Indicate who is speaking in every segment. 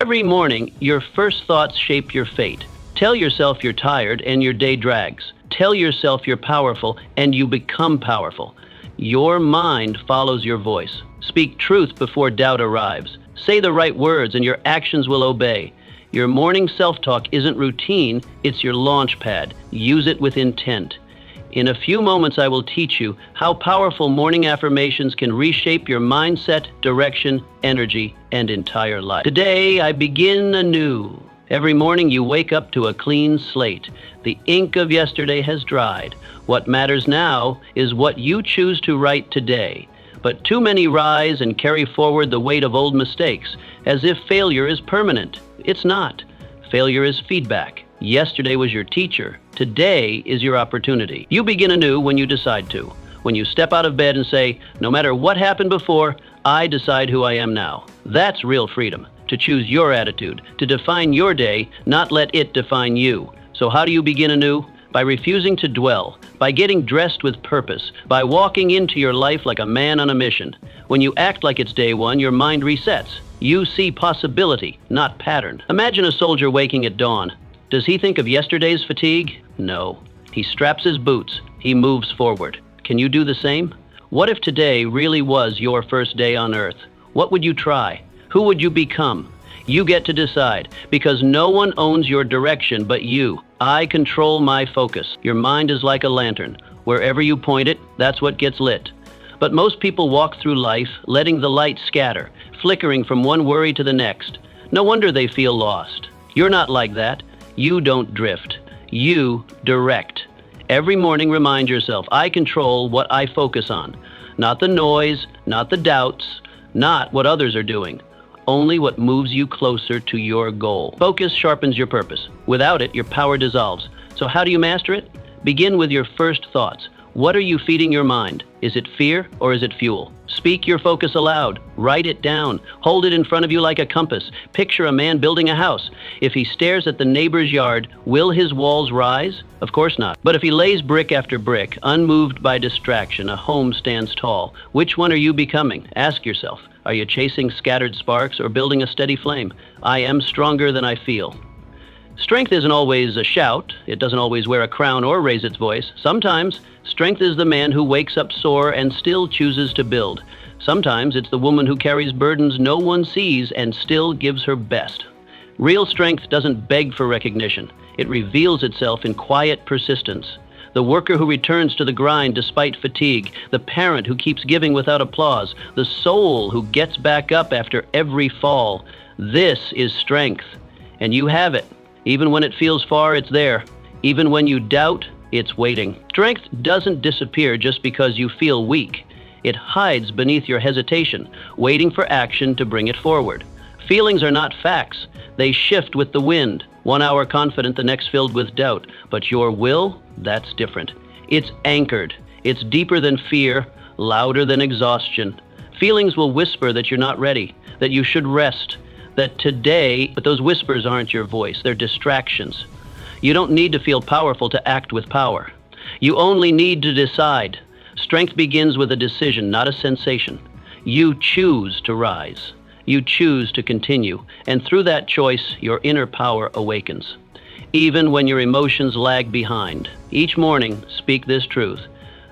Speaker 1: Every morning, your first thoughts shape your fate. Tell yourself you're tired and your day drags. Tell yourself you're powerful and you become powerful. Your mind follows your voice. Speak truth before doubt arrives. Say the right words and your actions will obey. Your morning self-talk isn't routine, it's your launch pad. Use it with intent. In a few moments, I will teach you how powerful morning affirmations can reshape your mindset, direction, energy, and entire life. Today, I begin anew. Every morning, you wake up to a clean slate. The ink of yesterday has dried. What matters now is what you choose to write today. But too many rise and carry forward the weight of old mistakes, as if failure is permanent. It's not. Failure is feedback. Yesterday was your teacher. Today is your opportunity. You begin anew when you decide to. When you step out of bed and say, no matter what happened before, I decide who I am now. That's real freedom. To choose your attitude, to define your day, not let it define you. So how do you begin anew? By refusing to dwell, by getting dressed with purpose, by walking into your life like a man on a mission. When you act like it's day one, your mind resets. You see possibility, not pattern. Imagine a soldier waking at dawn. Does he think of yesterday's fatigue? No. He straps his boots. He moves forward. Can you do the same? What if today really was your first day on earth? What would you try? Who would you become? You get to decide, because no one owns your direction but you. I control my focus. Your mind is like a lantern. Wherever you point it, that's what gets lit. But most people walk through life letting the light scatter, flickering from one worry to the next. No wonder they feel lost. You're not like that. You don't drift. You direct. Every morning, remind yourself, I control what I focus on. Not the noise, not the doubts, not what others are doing. Only what moves you closer to your goal. Focus sharpens your purpose. Without it, your power dissolves. So how do you master it? Begin with your first thoughts. What are you feeding your mind? Is it fear or is it fuel? Speak your focus aloud. Write it down. Hold it in front of you like a compass. Picture a man building a house. If he stares at the neighbor's yard, will his walls rise? Of course not. But if he lays brick after brick, unmoved by distraction, a home stands tall. Which one are you becoming? Ask yourself. Are you chasing scattered sparks or building a steady flame? I am stronger than I feel. Strength isn't always a shout. It doesn't always wear a crown or raise its voice. Sometimes, strength is the man who wakes up sore and still chooses to build. Sometimes it's the woman who carries burdens no one sees and still gives her best. Real strength doesn't beg for recognition. It reveals itself in quiet persistence. The worker who returns to the grind despite fatigue, the parent who keeps giving without applause, the soul who gets back up after every fall. This is strength, and you have it. Even when it feels far, it's there. Even when you doubt, it's waiting. Strength doesn't disappear just because you feel weak. It hides beneath your hesitation, waiting for action to bring it forward. Feelings are not facts. They shift with the wind. 1 hour confident, the next filled with doubt. But your will, that's different. It's anchored. It's deeper than fear, louder than exhaustion. Feelings will whisper that you're not ready, that you should rest, that today, but those whispers aren't your voice, they're distractions. You don't need to feel powerful to act with power. You only need to decide. Strength begins with a decision, not a sensation. You choose to rise. You choose to continue, and through that choice, your inner power awakens. Even when your emotions lag behind. Each morning, speak this truth.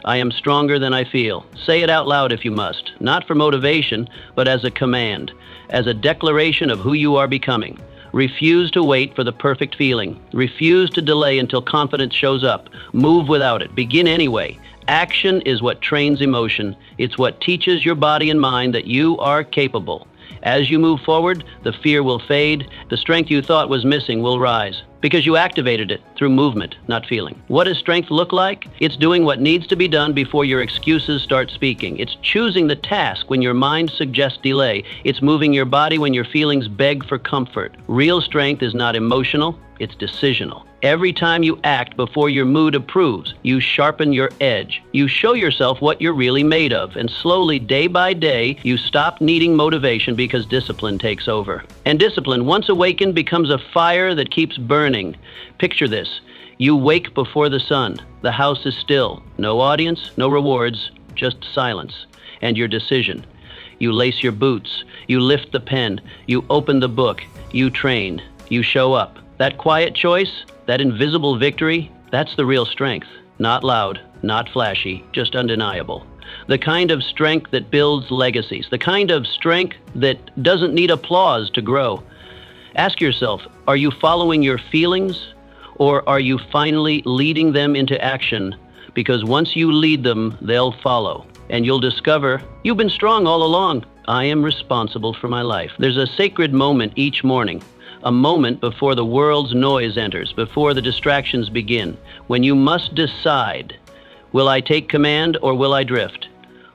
Speaker 1: I am stronger than I feel. Say it out loud if you must, not for motivation, but as a command, as a declaration of who you are becoming. Refuse to wait for the perfect feeling. Refuse to delay until confidence shows up. Move without it. Begin anyway. Action is what trains emotion. It's what teaches your body and mind that you are capable. As you move forward, the fear will fade. The strength you thought was missing will rise, because you activated it through movement, not feeling. What does strength look like? It's doing what needs to be done before your excuses start speaking. It's choosing the task when your mind suggests delay. It's moving your body when your feelings beg for comfort. Real strength is not emotional, it's decisional. Every time you act before your mood approves, you sharpen your edge. You show yourself what you're really made of, and slowly, day by day, you stop needing motivation because discipline takes over. And discipline, once awakened, becomes a fire that keeps burning. Picture this. You wake before the sun. The house is still. No audience, no rewards, just silence. And your decision. You lace your boots. You lift the pen. You open the book. You train. You show up. That quiet choice, that invisible victory, that's the real strength. Not loud, not flashy, just undeniable. The kind of strength that builds legacies. The kind of strength that doesn't need applause to grow. Ask yourself, are you following your feelings, or are you finally leading them into action? Because once you lead them, they'll follow. And you'll discover, you've been strong all along. I am responsible for my life. There's a sacred moment each morning, a moment before the world's noise enters, before the distractions begin, when you must decide, will I take command or will I drift?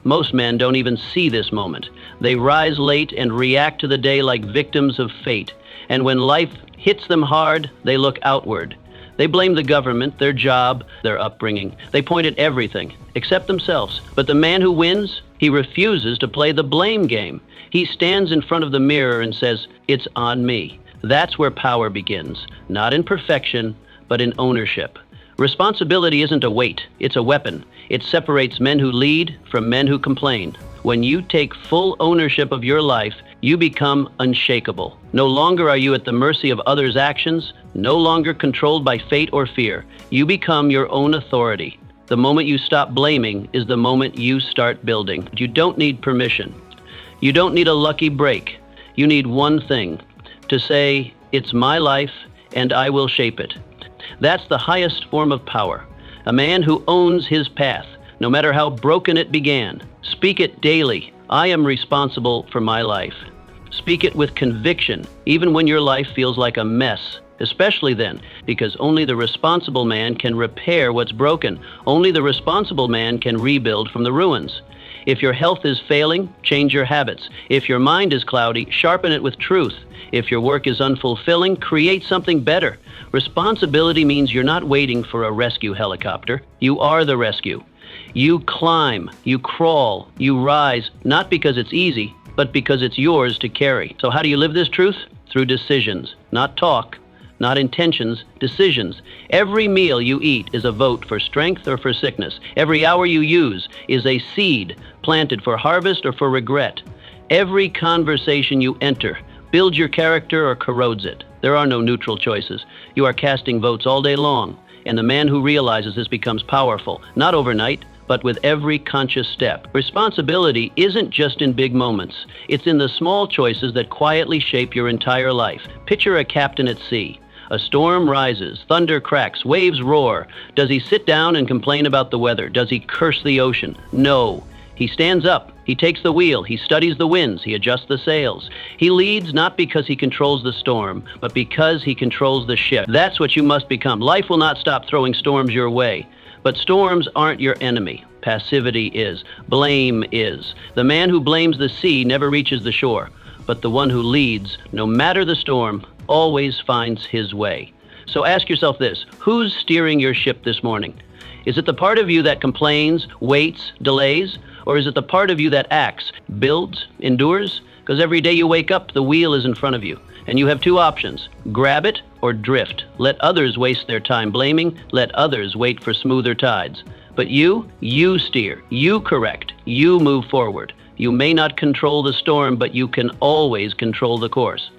Speaker 1: Most men don't even see this moment. They rise late and react to the day like victims of fate. And when life hits them hard, they look outward. They blame the government, their job, their upbringing. They point at everything, except themselves. But the man who wins, he refuses to play the blame game. He stands in front of the mirror and says, it's on me. That's where power begins, not in perfection, but in ownership. Responsibility isn't a weight, it's a weapon. It separates men who lead from men who complain. When you take full ownership of your life, you become unshakable. No longer are you at the mercy of others' actions, no longer controlled by fate or fear. You become your own authority. The moment you stop blaming is the moment you start building. You don't need permission. You don't need a lucky break. You need one thing, to say, it's my life and I will shape it. That's the highest form of power. A man who owns his path, no matter how broken it began. Speak it daily. I am responsible for my life. Speak it with conviction, even when your life feels like a mess. Especially then, because only the responsible man can repair what's broken. Only the responsible man can rebuild from the ruins. If your health is failing, change your habits. If your mind is cloudy, sharpen it with truth. If your work is unfulfilling, create something better. Responsibility means you're not waiting for a rescue helicopter. You are the rescue. You climb, you crawl, you rise, not because it's easy, but because it's yours to carry. So how do you live this truth? Through decisions, not talk, not intentions, decisions. Every meal you eat is a vote for strength or for sickness. Every hour you use is a seed planted for harvest or for regret. Every conversation you enter builds your character or corrodes it. There are no neutral choices. You are casting votes all day long, and the man who realizes this becomes powerful, not overnight, but with every conscious step. Responsibility isn't just in big moments. It's in the small choices that quietly shape your entire life. Picture a captain at sea. A storm rises, thunder cracks, waves roar. Does he sit down and complain about the weather? Does he curse the ocean? No. He stands up. He takes the wheel. He studies the winds. He adjusts the sails. He leads not because he controls the storm, but because he controls the ship. That's what you must become. Life will not stop throwing storms your way. But storms aren't your enemy. Passivity is. Blame is. The man who blames the sea never reaches the shore. But the one who leads, no matter the storm, always finds his way. So ask yourself this: who's steering your ship this morning? Is it the part of you that complains, waits, delays? Or is it the part of you that acts, builds, endures? Because every day you wake up, the wheel is in front of you. And you have two options: grab it or drift. Let others waste their time blaming. Let others wait for smoother tides. But you steer, you correct, you move forward. You may not control the storm, but you can always control the course.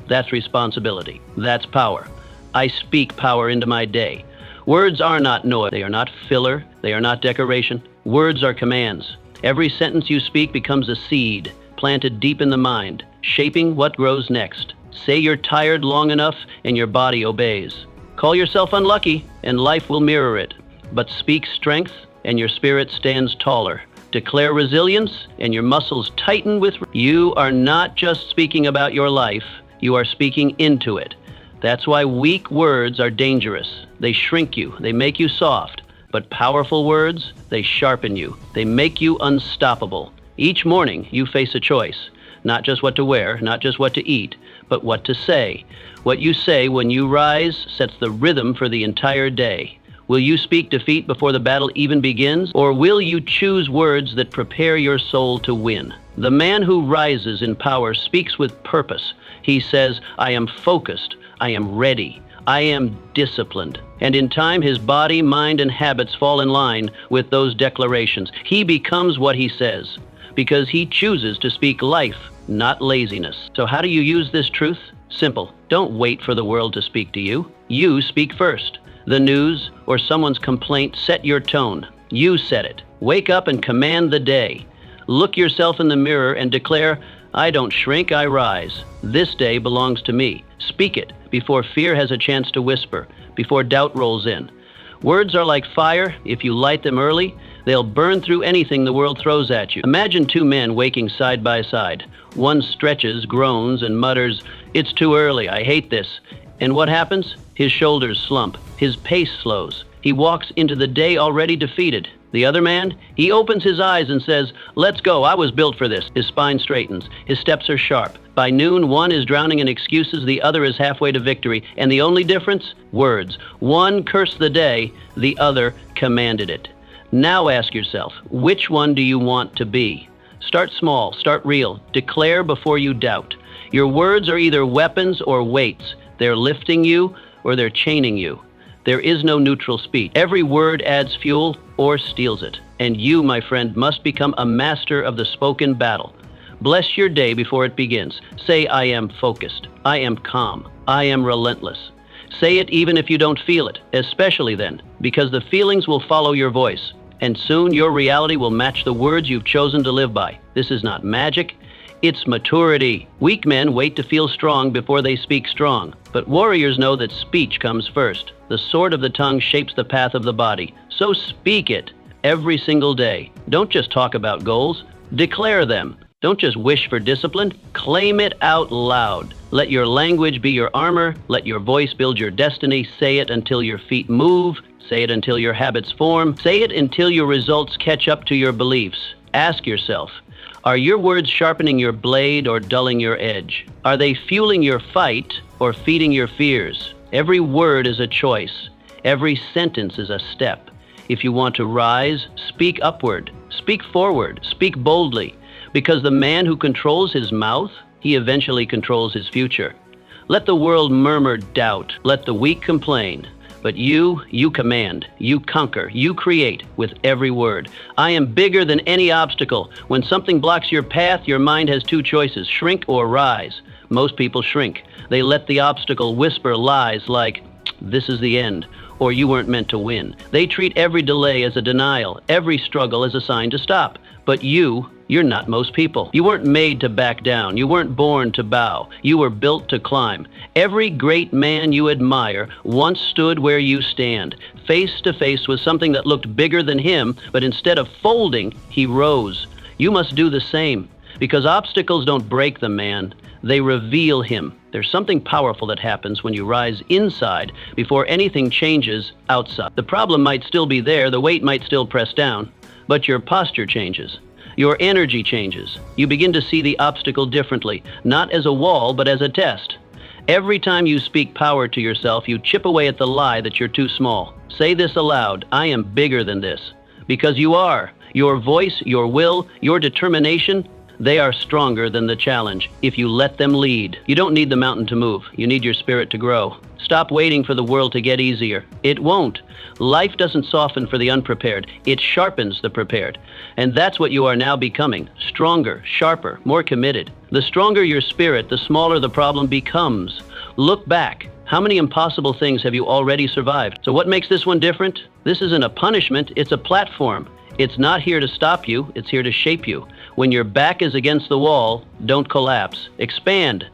Speaker 1: That's responsibility. That's power. I speak power into my day. Words are not noise. They are not filler. They are not decoration. Words are commands. Every sentence you speak becomes a seed planted deep in the mind, shaping what grows next. Say you're tired long enough and your body obeys. Call yourself unlucky and life will mirror it. But speak strength and your spirit stands taller. Declare resilience and your muscles tighten with. You are not just speaking about your life, you are speaking into it. That's why weak words are dangerous. They shrink you, they make you soft. But powerful words, they sharpen you. They make you unstoppable. Each morning you face a choice. Not just what to wear, not just what to eat, but what to say. What you say when you rise sets the rhythm for the entire day. Will you speak defeat before the battle even begins? Or will you choose words that prepare your soul to win? The man who rises in power speaks with purpose. He says, I am focused, I am ready, I am disciplined. And in time, his body, mind, and habits fall in line with those declarations. He becomes what he says. because he chooses to speak life, not laziness. So how do you use this truth? Simple. Don't wait for the world to speak to you. You speak first. The news or someone's complaint set your tone. You set it. Wake up and command the day. Look yourself in the mirror and declare, I don't shrink, I rise. This day belongs to me. Speak it before fear has a chance to whisper, before doubt rolls in. Words are like fire. If you light them early, they'll burn through anything the world throws at you. Imagine two men waking side by side. One stretches, groans, and mutters, it's too early, I hate this. And what happens? His shoulders slump. His pace slows. He walks into the day already defeated. The other man, he opens his eyes and says, let's go, I was built for this. His spine straightens. His steps are sharp. By noon, one is drowning in excuses, the other is halfway to victory. And the only difference? Words. One cursed the day, the other commanded it. Now ask yourself, which one do you want to be? Start small, start real. Declare before you doubt. Your words are either weapons or weights. They're lifting you or they're chaining you. There is no neutral speech. Every word adds fuel or steals it. And you, my friend, must become a master of the spoken battle. Bless your day before it begins. Say, I am focused. I am calm. I am relentless. Say it even if you don't feel it, especially then, because the feelings will follow your voice. And soon your reality will match the words you've chosen to live by. This is not magic. It's maturity. Weak men wait to feel strong before they speak strong. But warriors know that speech comes first. The sword of the tongue shapes the path of the body. So speak it every single day. Don't just talk about goals. Declare them. Don't just wish for discipline. Claim it out loud. Let your language be your armor. Let your voice build your destiny. Say it until your feet move. Say it until your habits form. Say it until your results catch up to your beliefs. Ask yourself, are your words sharpening your blade or dulling your edge? Are they fueling your fight or feeding your fears? Every word is a choice. Every sentence is a step. If you want to rise, speak upward. Speak forward. Speak boldly. Because the man who controls his mouth, he eventually controls his future. Let the world murmur doubt. Let the weak complain. But you command, you conquer, you create with every word. I am bigger than any obstacle. When something blocks your path, your mind has two choices, shrink or rise. Most people shrink. They let the obstacle whisper lies like, this is the end, or you weren't meant to win. They treat every delay as a denial, every struggle as a sign to stop. But you're not most people. You weren't made to back down. You weren't born to bow. You were built to climb. Every great man you admire once stood where you stand, face to face with something that looked bigger than him, but instead of folding, he rose. You must do the same, because obstacles don't break the man. They reveal him. There's something powerful that happens when you rise inside before anything changes outside. The problem might still be there, the weight might still press down, but your posture changes. Your energy changes. You begin to see the obstacle differently, not as a wall, but as a test. Every time you speak power to yourself, you chip away at the lie that you're too small. Say this aloud, I am bigger than this. Because you are. Your voice, your will, your determination, they are stronger than the challenge if you let them lead. You don't need the mountain to move. You need your spirit to grow. Stop waiting for the world to get easier. It won't. Life doesn't soften for the unprepared. It sharpens the prepared. And that's what you are now becoming. Stronger, sharper, more committed. The stronger your spirit, the smaller the problem becomes. Look back. How many impossible things have you already survived? So what makes this one different? This isn't a punishment, it's a platform. It's not here to stop you, it's here to shape you. When your back is against the wall, don't collapse. Expand.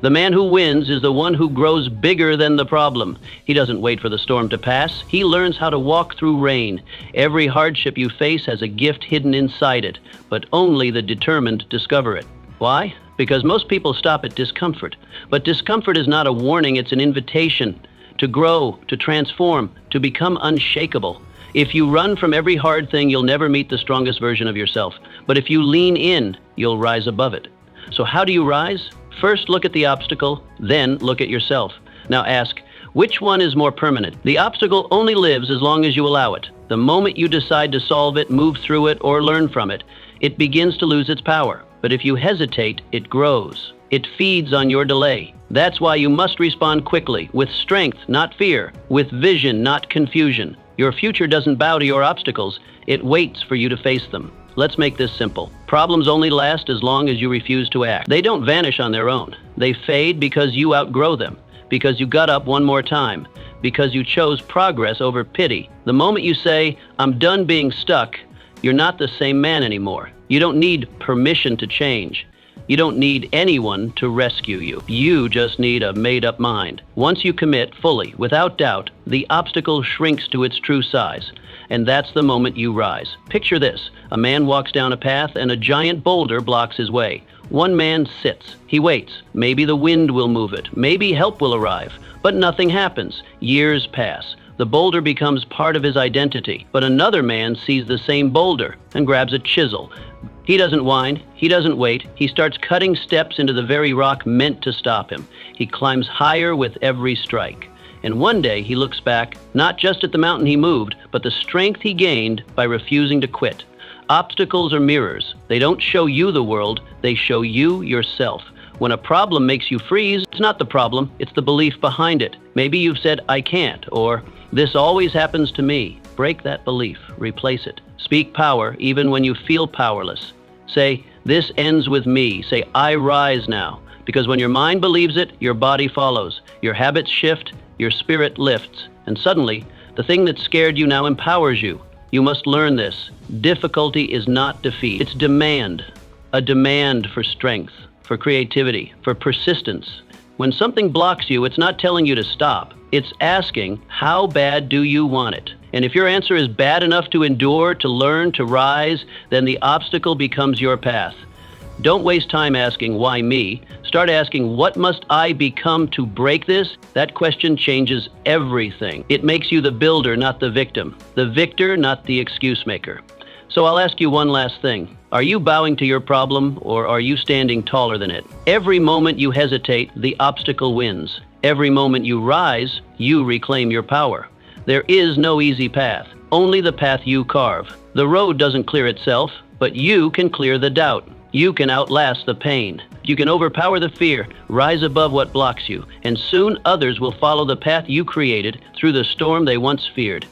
Speaker 1: The man who wins is the one who grows bigger than the problem. He doesn't wait for the storm to pass. He learns how to walk through rain. Every hardship you face has a gift hidden inside it, but only the determined discover it. Why? Because most people stop at discomfort. But discomfort is not a warning, it's an invitation to grow, to transform, to become unshakable. If you run from every hard thing, you'll never meet the strongest version of yourself. But if you lean in, you'll rise above it. So how do you rise? First, look at the obstacle, then look at yourself. Now ask, which one is more permanent? The obstacle only lives as long as you allow it. The moment you decide to solve it, move through it, or learn from it, it begins to lose its power. But if you hesitate, it grows. It feeds on your delay. That's why you must respond quickly, with strength, not fear, with vision, not confusion. Your future doesn't bow to your obstacles. It waits for you to face them. Let's make this simple. Problems only last as long as you refuse to act. They don't vanish on their own. They fade because you outgrow them, because you got up one more time, because you chose progress over pity. The moment you say, "I'm done being stuck," you're not the same man anymore. You don't need permission to change. You don't need anyone to rescue you. You just need a made-up mind. Once you commit fully, without doubt, the obstacle shrinks to its true size. And that's the moment you rise. Picture this. A man walks down a path and a giant boulder blocks his way. One man sits. He waits. Maybe the wind will move it. Maybe help will arrive. But nothing happens. Years pass. The boulder becomes part of his identity. But another man sees the same boulder and grabs a chisel. He doesn't whine. He doesn't wait. He starts cutting steps into the very rock meant to stop him. He climbs higher with every strike. And one day he looks back, not just at the mountain he moved, but the strength he gained by refusing to quit. Obstacles are mirrors. They don't show you the world. They show you yourself. When a problem makes you freeze, it's not the problem, it's the belief behind it. Maybe you've said, "I can't," or "This always happens to me." Break that belief. Replace it. Speak power even when you feel powerless. Say, "This ends with me." Say, "I rise now." Because when your mind believes it, your body follows. Your habits shift, your spirit lifts. And suddenly, the thing that scared you now empowers you. You must learn this. Difficulty is not defeat. It's demand. A demand for strength, for creativity, for persistence. When something blocks you, it's not telling you to stop. It's asking, how bad do you want it? And if your answer is bad enough to endure, to learn, to rise, then the obstacle becomes your path. Don't waste time asking, why me? Start asking, what must I become to break this? That question changes everything. It makes you the builder, not the victim. The victor, not the excuse maker. So I'll ask you one last thing. Are you bowing to your problem, or are you standing taller than it? Every moment you hesitate, the obstacle wins. Every moment you rise, you reclaim your power. There is no easy path, only the path you carve. The road doesn't clear itself, but you can clear the doubt. You can outlast the pain. You can overpower the fear, rise above what blocks you, and soon others will follow the path you created through the storm they once feared.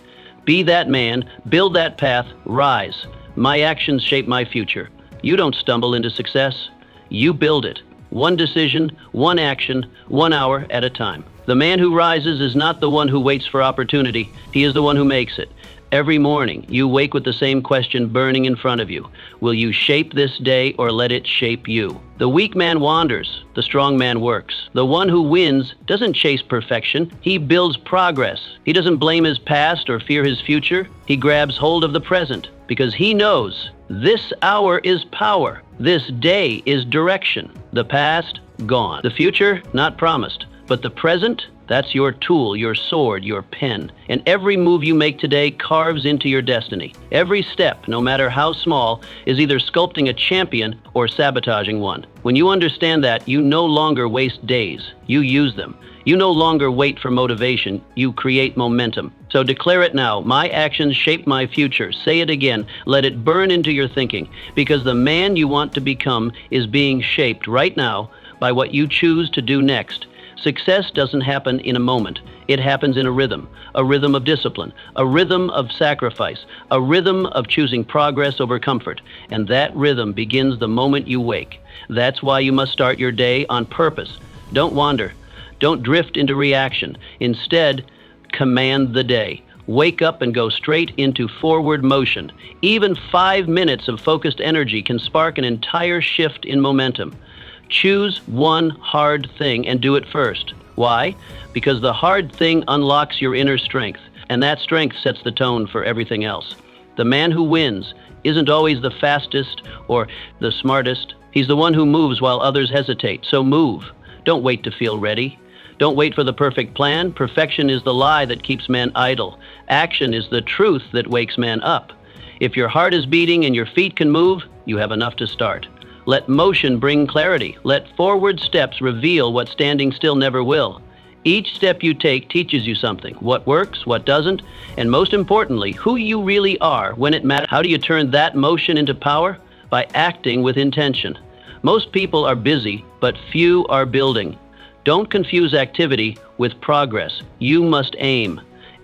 Speaker 1: Be that man, build that path, rise. My actions shape my future. You don't stumble into success. You build it. One decision, one action, 1 hour at a time. The man who rises is not the one who waits for opportunity. He is the one who makes it. Every morning, you wake with the same question burning in front of you. Will you shape this day or let it shape you? The weak man wanders. The strong man works. The one who wins doesn't chase perfection. He builds progress. He doesn't blame his past or fear his future. He grabs hold of the present because he knows this hour is power. This day is direction. The past, gone. The future, not promised. But the present, that's your tool, your sword, your pen. And every move you make today carves into your destiny. Every step, no matter how small, is either sculpting a champion or sabotaging one. When you understand that, you no longer waste days. You use them. You no longer wait for motivation. You create momentum. So declare it now. My actions shape my future. Say it again. Let it burn into your thinking. Because the man you want to become is being shaped right now by what you choose to do next. Success doesn't happen in a moment. It happens in a rhythm of discipline, a rhythm of sacrifice, a rhythm of choosing progress over comfort. And that rhythm begins the moment you wake. That's why you must start your day on purpose. Don't wander. Don't drift into reaction. Instead, command the day. Wake up and go straight into forward motion. Even 5 minutes of focused energy can spark an entire shift in momentum. Choose one hard thing and do it first. Why? Because the hard thing unlocks your inner strength, and that strength sets the tone for everything else. The man who wins isn't always the fastest or the smartest. He's the one who moves while others hesitate. So move. Don't wait to feel ready. Don't wait for the perfect plan. Perfection is the lie that keeps man idle. Action is the truth that wakes man up. If your heart is beating and your feet can move, you have enough to start. Let motion bring clarity. Let forward steps reveal what standing still never will. Each step you take teaches you something, what works, what doesn't, and most importantly, who you really are when it matters. How do you turn that motion into power? By acting with intention. Most people are busy, but few are building. Don't confuse activity with progress. You must aim.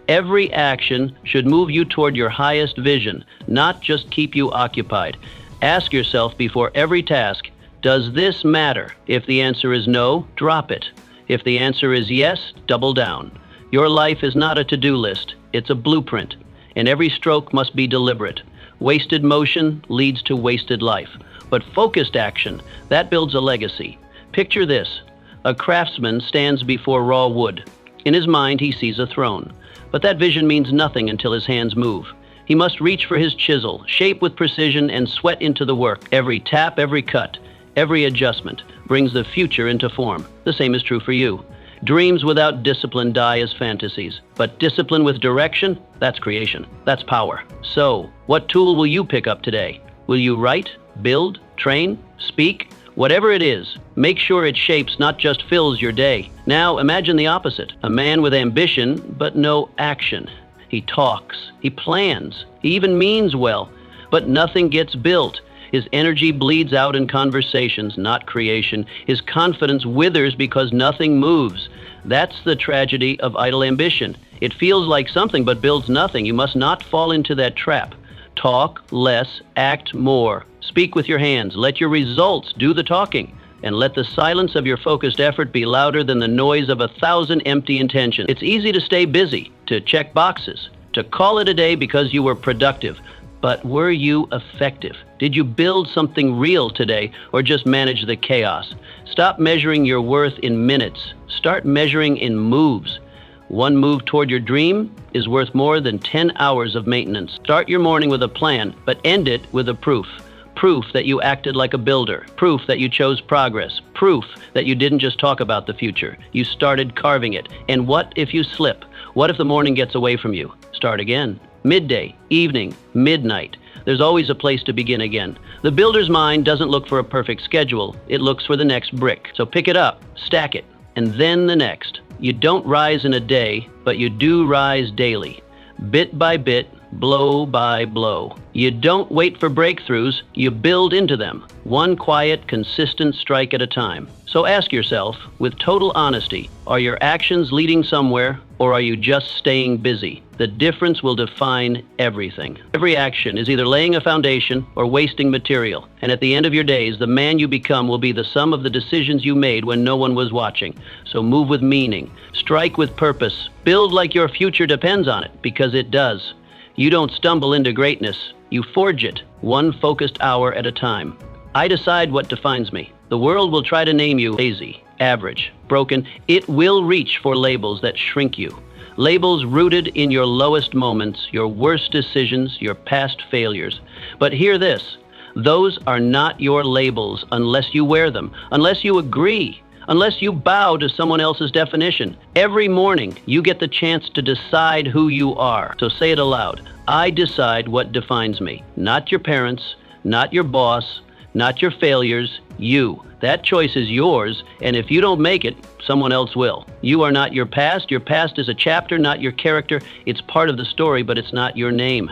Speaker 1: Every action should move you toward your highest vision, not just keep you occupied. Ask yourself before every task, does this matter? If the answer is no, drop it. If the answer is yes, double down. Your life is not a to-do list, it's a blueprint, and every stroke must be deliberate. Wasted motion leads to wasted life, but focused action, that builds a legacy. Picture this. A craftsman stands before raw wood. In his mind, he sees a throne, but that vision means nothing until his hands move. He must reach for his chisel, shape with precision, and sweat into the work. Every tap, every cut, every adjustment brings the future into form. The same is true for you. Dreams without discipline die as fantasies, but discipline with direction, that's creation, that's power. So, what tool will you pick up today? Will you write, build, train, speak? Whatever it is, make sure it shapes, not just fills your day. Now, imagine the opposite. A man with ambition, but no action. He talks, he plans, he even means well, but nothing gets built. His energy bleeds out in conversations, not creation. His confidence withers because nothing moves. That's the tragedy of idle ambition. It feels like something, but builds nothing. You must not fall into that trap. Talk less, act more. Speak with your hands. Let your results do the talking. And let the silence of your focused effort be louder than the noise of 1,000 empty intentions. It's easy to stay busy, to check boxes, to call it a day because you were productive. But were you effective? Did you build something real today or just manage the chaos? Stop measuring your worth in minutes. Start measuring in moves. One move toward your dream is worth more than 10 hours of maintenance. Start your morning with a plan, but end it with a proof. Proof that you acted like a builder. Proof that you chose progress. Proof that you didn't just talk about the future. You started carving it. And what if you slip? What if the morning gets away from you? Start again. Midday, evening, midnight. There's always a place to begin again. The builder's mind doesn't look for a perfect schedule. It looks for the next brick. So pick it up, stack it, and then the next. You don't rise in a day, but you do rise daily. Bit by bit, blow by blow. You don't wait for breakthroughs, you build into them, one quiet, consistent strike at a time. So ask yourself, with total honesty, are your actions leading somewhere, or are you just staying busy? The difference will define everything. Every action is either laying a foundation or wasting material. And at the end of your days, the man you become will be the sum of the decisions you made when no one was watching. So move with meaning, strike with purpose, build like your future depends on it, because it does. You don't stumble into greatness, you forge it, one focused hour at a time. I decide what defines me. The world will try to name you lazy, average, broken. It will reach for labels that shrink you. Labels rooted in your lowest moments, your worst decisions, your past failures. But hear this, those are not your labels unless you wear them, unless you agree, unless you bow to someone else's definition. Every morning, you get the chance to decide who you are. So say it aloud. I decide what defines me. Not your parents, not your boss, not your failures, you. That choice is yours, and if you don't make it, someone else will. You are not your past. Your past is a chapter, not your character. It's part of the story, but it's not your name.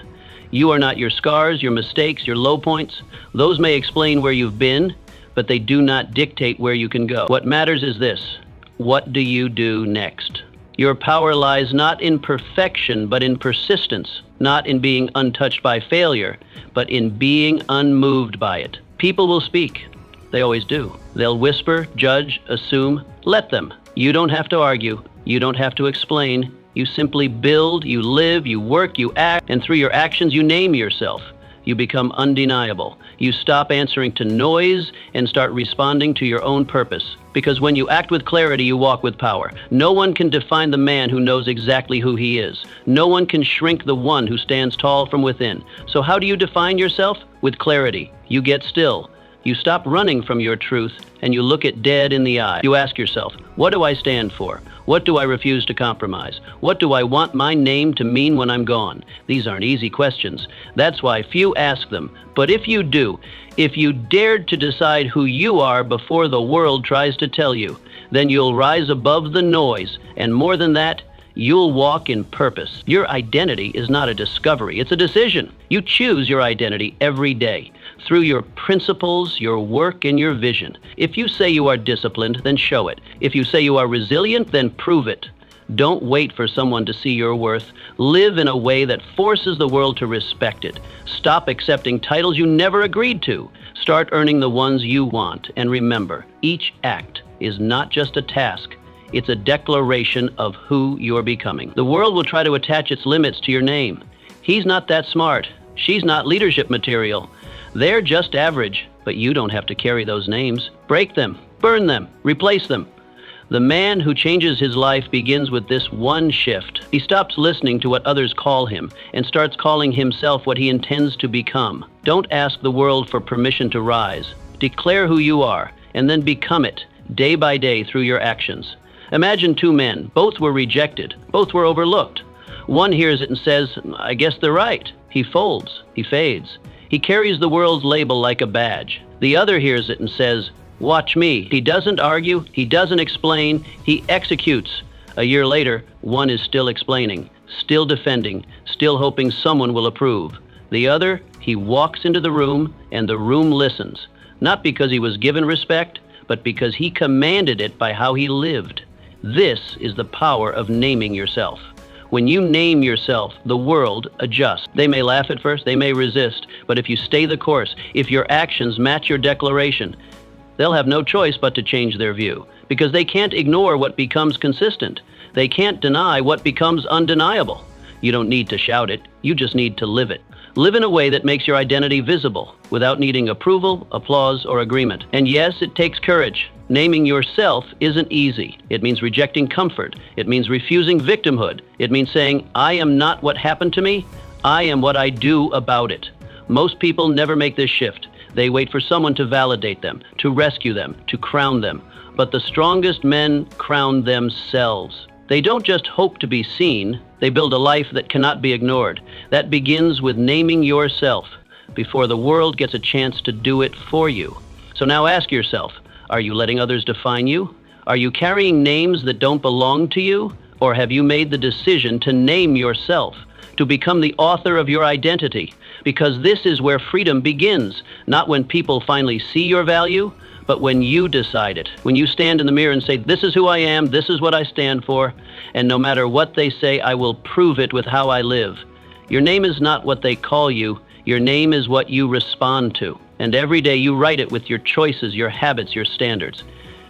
Speaker 1: You are not your scars, your mistakes, your low points. Those may explain where you've been, but they do not dictate where you can go. What matters is this: what do you do next? Your power lies not in perfection, but in persistence, not in being untouched by failure, but in being unmoved by it. People will speak. They always do. They'll whisper, judge, assume. Let them. You don't have to argue. You don't have to explain. You simply build, you live, you work, you act, and through your actions you name yourself. You become undeniable. You stop answering to noise and start responding to your own purpose. Because when you act with clarity, you walk with power. No one can define the man who knows exactly who he is. No one can shrink the one who stands tall from within. So how do you define yourself? With clarity. You get still. You stop running from your truth and you look it dead in the eye. You ask yourself, what do I stand for? What do I refuse to compromise? What do I want my name to mean when I'm gone? These aren't easy questions. That's why few ask them. But if you do, if you dared to decide who you are before the world tries to tell you, then you'll rise above the noise. And more than that, you'll walk in purpose. Your identity is not a discovery, it's a decision. You choose your identity every day through your principles, your work, and your vision. If you say you are disciplined, then show it. If you say you are resilient, then prove it. Don't wait for someone to see your worth. Live in a way that forces the world to respect it. Stop accepting titles you never agreed to. Start earning the ones you want. And remember, each act is not just a task. It's a declaration of who you're becoming. The world will try to attach its limits to your name. He's not that smart. She's not leadership material. They're just average, but you don't have to carry those names. Break them, burn them, replace them. The man who changes his life begins with this one shift. He stops listening to what others call him and starts calling himself what he intends to become. Don't ask the world for permission to rise. Declare who you are and then become it day by day through your actions. Imagine two men. Both were rejected. Both were overlooked. One hears it and says, I guess they're right. He folds. He fades. He carries the world's label like a badge. The other hears it and says, watch me. He doesn't argue. He doesn't explain. He executes. A year later, one is still explaining, still defending, still hoping someone will approve. The other, he walks into the room and the room listens, not because he was given respect, but because he commanded it by how he lived. This is the power of naming yourself. When you name yourself, the world adjusts. They may laugh at first, they may resist, but if you stay the course, if your actions match your declaration, they'll have no choice but to change their view, because they can't ignore what becomes consistent. They can't deny what becomes undeniable. You don't need to shout it, you just need to live it. Live in a way that makes your identity visible, without needing approval, applause, or agreement. And yes, it takes courage. Naming yourself isn't easy. It means rejecting comfort. It means refusing victimhood. It means saying, I am not what happened to me, I am what I do about it. Most people never make this shift. They wait for someone to validate them, to rescue them, to crown them. But the strongest men crown themselves. They don't just hope to be seen, they build a life that cannot be ignored. That begins with naming yourself before the world gets a chance to do it for you. So now ask yourself, are you letting others define you? Are you carrying names that don't belong to you? Or have you made the decision to name yourself, to become the author of your identity? Because this is where freedom begins, not when people finally see your value, but when you decide it. When you stand in the mirror and say, this is who I am, this is what I stand for, and no matter what they say, I will prove it with how I live. Your name is not what they call you, your name is what you respond to. And every day you write it with your choices, your habits, your standards.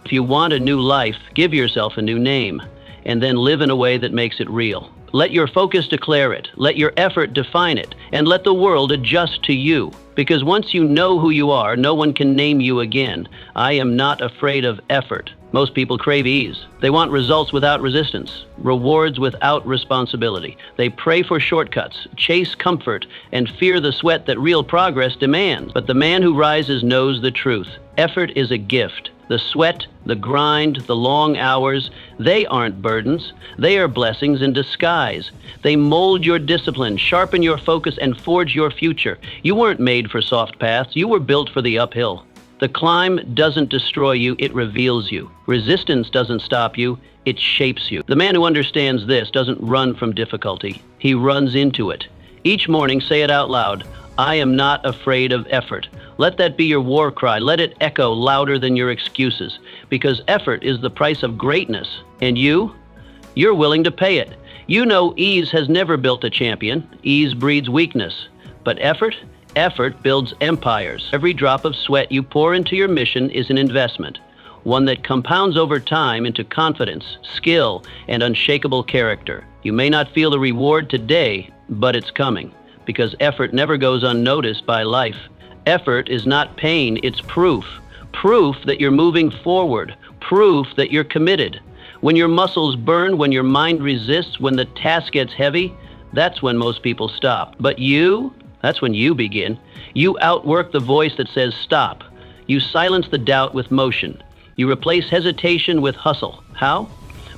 Speaker 1: If you want a new life, give yourself a new name, and then live in a way that makes it real. Let your focus declare it, let your effort define it, and let the world adjust to you. Because once you know who you are, no one can name you again. I am not afraid of effort. Most people crave ease. They want results without resistance, rewards without responsibility. They pray for shortcuts, chase comfort, and fear the sweat that real progress demands. But the man who rises knows the truth. Effort is a gift. The sweat, the grind, the long hours, they aren't burdens. They are blessings in disguise. They mold your discipline, sharpen your focus, and forge your future. You weren't made for soft paths. You were built for the uphill. The climb doesn't destroy you, it reveals you. Resistance doesn't stop you, it shapes you. The man who understands this doesn't run from difficulty. He runs into it. Each morning, say it out loud. I am not afraid of effort. Let that be your war cry. Let it echo louder than your excuses, because effort is the price of greatness. And you're willing to pay it. You know ease has never built a champion. Ease breeds weakness. But effort builds empires. Every drop of sweat you pour into your mission is an investment, one that compounds over time into confidence, skill, and unshakable character. You may not feel the reward today, but it's coming, because effort never goes unnoticed by life. Effort is not pain, it's proof. Proof that you're moving forward. Proof that you're committed. When your muscles burn, when your mind resists, when the task gets heavy, that's when most people stop. But that's when you begin. You outwork the voice that says stop. You silence the doubt with motion. You replace hesitation with hustle. How?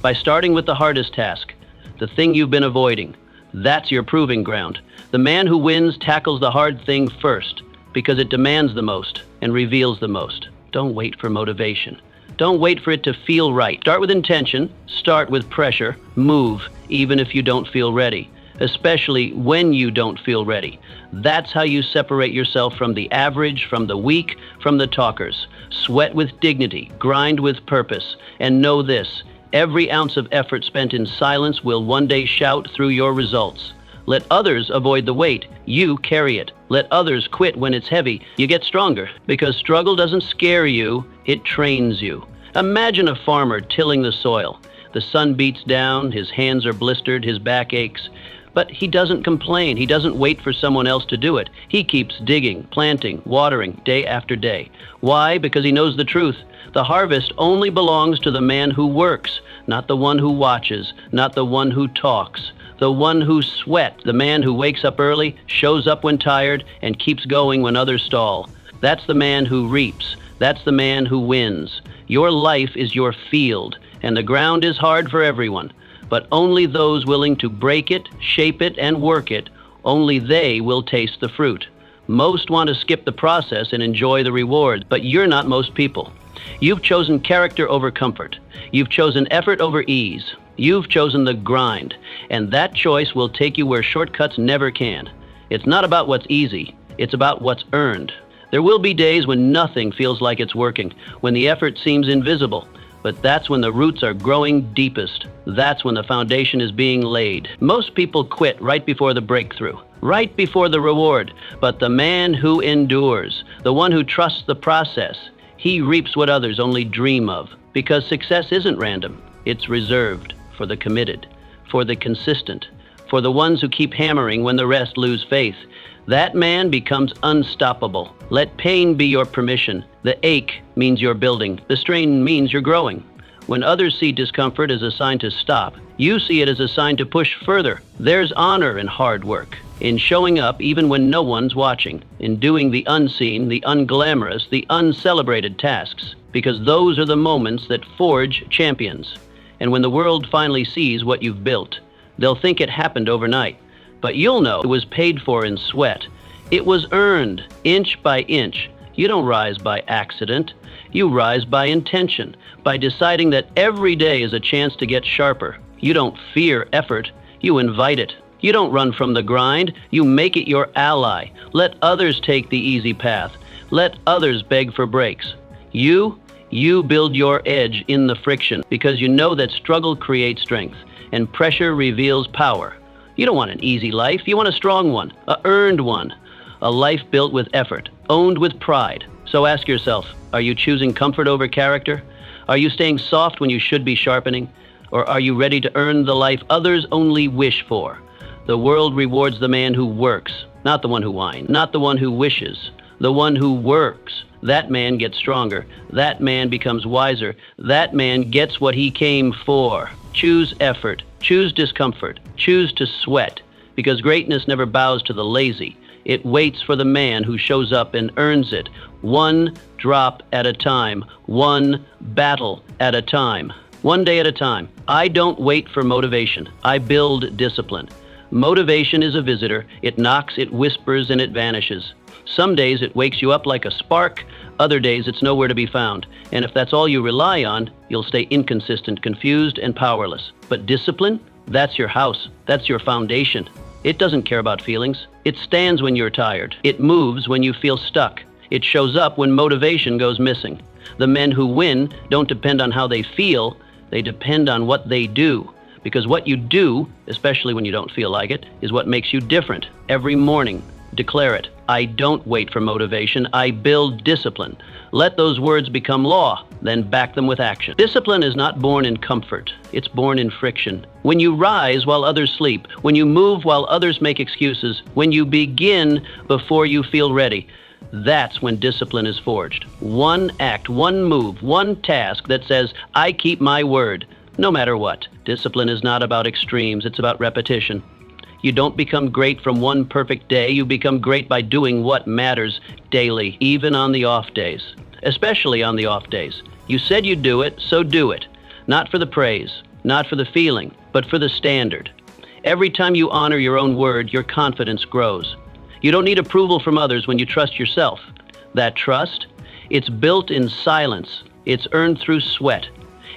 Speaker 1: By starting with the hardest task, the thing you've been avoiding. That's your proving ground. The man who wins tackles the hard thing first, because it demands the most and reveals the most. Don't wait for motivation. Don't wait for it to feel right. Start with intention, start with pressure, move even if you don't feel ready, especially when you don't feel ready. That's how you separate yourself from the average, from the weak, from the talkers. Sweat with dignity, grind with purpose, and know this, Every ounce of effort spent in silence will one day shout through your results. Let others avoid the weight. You carry it. Let others quit when it's heavy. You get stronger because struggle doesn't scare you, it trains you. Imagine a farmer tilling the soil. The sun beats down, his hands are blistered, his back aches. But he doesn't complain. He doesn't wait for someone else to do it. He keeps digging, planting, watering day after day. Why? Because he knows the truth. The harvest only belongs to the man who works, not the one who watches, not the one who talks. The one who sweats, the man who wakes up early, shows up when tired, and keeps going when others stall. That's the man who reaps. That's the man who wins. Your life is your field, and the ground is hard for everyone. But only those willing to break it, shape it, and work it, only they will taste the fruit. Most want to skip the process and enjoy the reward, but you're not most people. You've chosen character over comfort. You've chosen effort over ease. You've chosen the grind, and that choice will take you where shortcuts never can. It's not about what's easy, it's about what's earned. There will be days when nothing feels like it's working, when the effort seems invisible, but that's when the roots are growing deepest. That's when the foundation is being laid. Most people quit right before the breakthrough, right before the reward, but the man who endures, the one who trusts the process, he reaps what others only dream of, because success isn't random. It's reserved for the committed, for the consistent, for the ones who keep hammering when the rest lose faith. That man becomes unstoppable. Let pain be your permission. The ache means you're building. The strain means you're growing. When others see discomfort as a sign to stop, you see it as a sign to push further. There's honor in hard work, in showing up even when no one's watching, in doing the unseen, the unglamorous, the uncelebrated tasks, because those are the moments that forge champions. And when the world finally sees what you've built, they'll think it happened overnight. But you'll know it was paid for in sweat. It was earned inch by inch. You don't rise by accident. You rise by intention, by deciding that every day is a chance to get sharper. You don't fear effort. You invite it. You don't run from the grind. You make it your ally. Let others take the easy path. Let others beg for breaks. You build your edge in the friction because you know that struggle creates strength and pressure reveals power. You don't want an easy life. You want a strong one, a earned one, a life built with effort, owned with pride. So ask yourself, are you choosing comfort over character? Are you staying soft when you should be sharpening? Or are you ready to earn the life others only wish for? The world rewards the man who works, not the one who whines, not the one who wishes, the one who works. That man gets stronger. That man becomes wiser. That man gets what he came for. Choose effort. Choose discomfort. Choose to sweat. Because greatness never bows to the lazy. It waits for the man who shows up and earns it. One drop at a time. One battle at a time. One day at a time. I don't wait for motivation. I build discipline. Motivation is a visitor. It knocks, it whispers, and it vanishes. Some days it wakes you up like a spark. Other days it's nowhere to be found. And if that's all you rely on, you'll stay inconsistent, confused, and powerless. But discipline? That's your house. That's your foundation. It doesn't care about feelings. It stands when you're tired. It moves when you feel stuck. It shows up when motivation goes missing. The men who win don't depend on how they feel. They depend on what they do. Because what you do, especially when you don't feel like it, is what makes you different. Every morning, declare it. I don't wait for motivation. I build discipline. Let those words become law, then back them with action. Discipline is not born in comfort. It's born in friction. When you rise while others sleep, when you move while others make excuses, when you begin before you feel ready, that's when discipline is forged. One act, one move, one task that says, I keep my word, no matter what. Discipline is not about extremes. It's about repetition. You don't become great from one perfect day. You become great by doing what matters daily, even on the off days, especially on the off days. You said you'd do it, so do it. Not for the praise, not for the feeling, but for the standard. Every time you honor your own word, your confidence grows. You don't need approval from others when you trust yourself. That trust, it's built in silence. It's earned through sweat.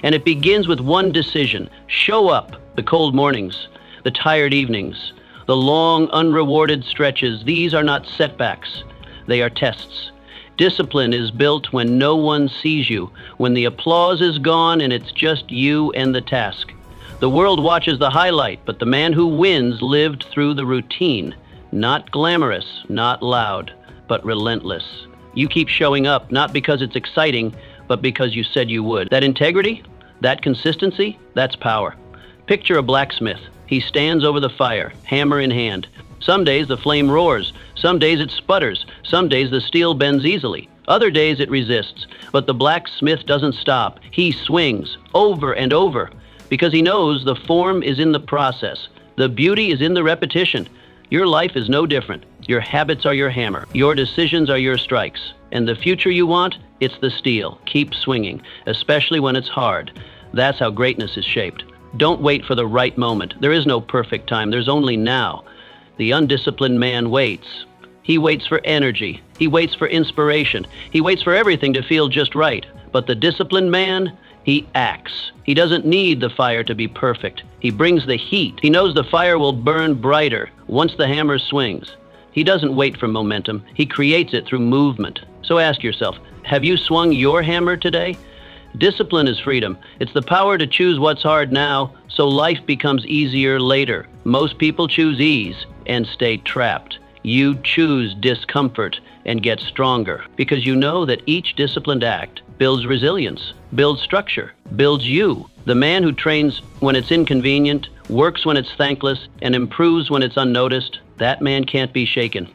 Speaker 1: And it begins with one decision. Show up the cold mornings, the tired evenings, the long, unrewarded stretches. These are not setbacks. They are tests. Discipline is built when no one sees you, when the applause is gone and it's just you and the task. The world watches the highlight, but the man who wins lived through the routine. Not glamorous, not loud, but relentless. You keep showing up, not because it's exciting, but because you said you would. That integrity, that consistency, that's power. Picture a blacksmith. He stands over the fire, hammer in hand. Some days the flame roars, some days it sputters, some days the steel bends easily, other days it resists. But the blacksmith doesn't stop. He swings over and over because he knows the form is in the process. The beauty is in the repetition. Your life is no different. Your habits are your hammer. Your decisions are your strikes. And the future you want, it's the steel. Keep swinging, especially when it's hard. That's how greatness is shaped. Don't wait for the right moment. There is no perfect time. There's only now. The undisciplined man waits. He waits for energy. He waits for inspiration. He waits for everything to feel just right. But the disciplined man, he acts. He doesn't need the fire to be perfect. He brings the heat. He knows the fire will burn brighter once the hammer swings. He doesn't wait for momentum. He creates it through movement. So ask yourself, have you swung your hammer today? Discipline is freedom. It's the power to choose what's hard now, so life becomes easier later. Most people choose ease and stay trapped. You choose discomfort and get stronger because you know that each disciplined act builds resilience, builds structure, builds you. The man who trains when it's inconvenient, works when it's thankless, and improves when it's unnoticed, that man can't be shaken.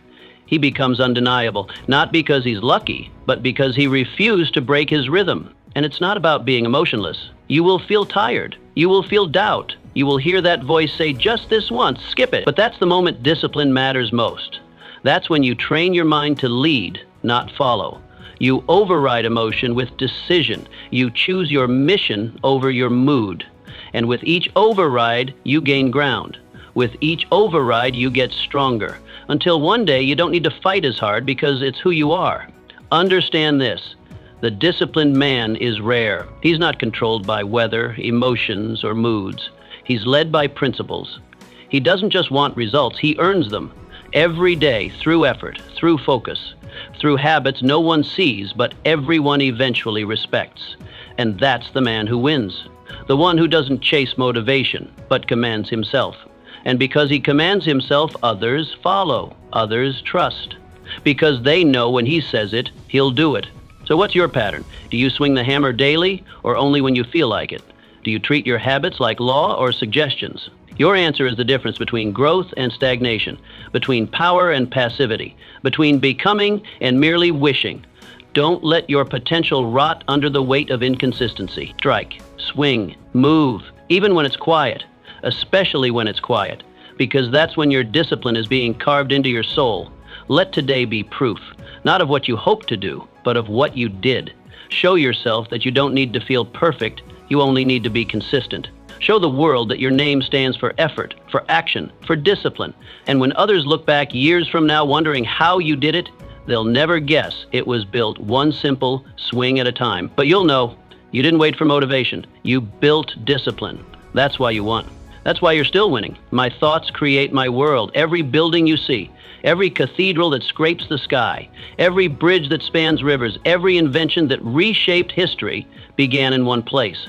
Speaker 1: He becomes undeniable, not because he's lucky, but because he refused to break his rhythm. And it's not about being emotionless. You will feel tired. You will feel doubt. You will hear that voice say, just this once, skip it. But that's the moment discipline matters most. That's when you train your mind to lead, not follow. You override emotion with decision. You choose your mission over your mood. And with each override, you gain ground. With each override, you get stronger. Until one day, you don't need to fight as hard because it's who you are. Understand this. The disciplined man is rare. He's not controlled by weather, emotions, or moods. He's led by principles. He doesn't just want results, he earns them. Every day, through effort, through focus, through habits no one sees, but everyone eventually respects. And that's the man who wins. The one who doesn't chase motivation, but commands himself. And because he commands himself, others follow, others trust. Because they know when he says it, he'll do it. So what's your pattern? Do you swing the hammer daily or only when you feel like it? Do you treat your habits like law or suggestions? Your answer is the difference between growth and stagnation, between power and passivity, between becoming and merely wishing. Don't let your potential rot under the weight of inconsistency. Strike, swing, move, even when it's quiet, especially when it's quiet, because that's when your discipline is being carved into your soul. Let today be proof, not of what you hope to do, but of what you did. Show yourself that you don't need to feel perfect, you only need to be consistent. Show the world that your name stands for effort, for action, for discipline. And when others look back years from now wondering how you did it, they'll never guess it was built one simple swing at a time. But you'll know, you didn't wait for motivation. You built discipline. That's why you won. That's why you're still winning. My thoughts create my world. Every building you see, every cathedral that scrapes the sky, every bridge that spans rivers, every invention that reshaped history began in one place.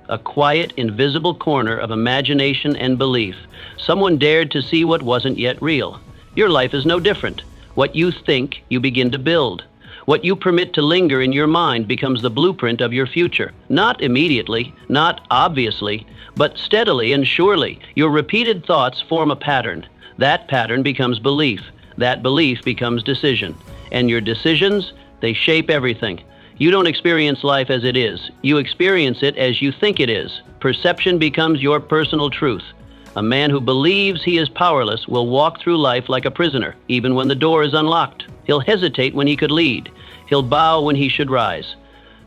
Speaker 1: A quiet, invisible corner of imagination and belief. Someone dared to see what wasn't yet real. Your life is no different. What you think, you begin to build. What you permit to linger in your mind becomes the blueprint of your future. Not immediately, not obviously, but steadily and surely. Your repeated thoughts form a pattern. That pattern becomes belief. That belief becomes decision. And your decisions, they shape everything. You don't experience life as it is. You experience it as you think it is. Perception becomes your personal truth. A man who believes he is powerless will walk through life like a prisoner, even when the door is unlocked. He'll hesitate when he could lead. He'll bow when he should rise.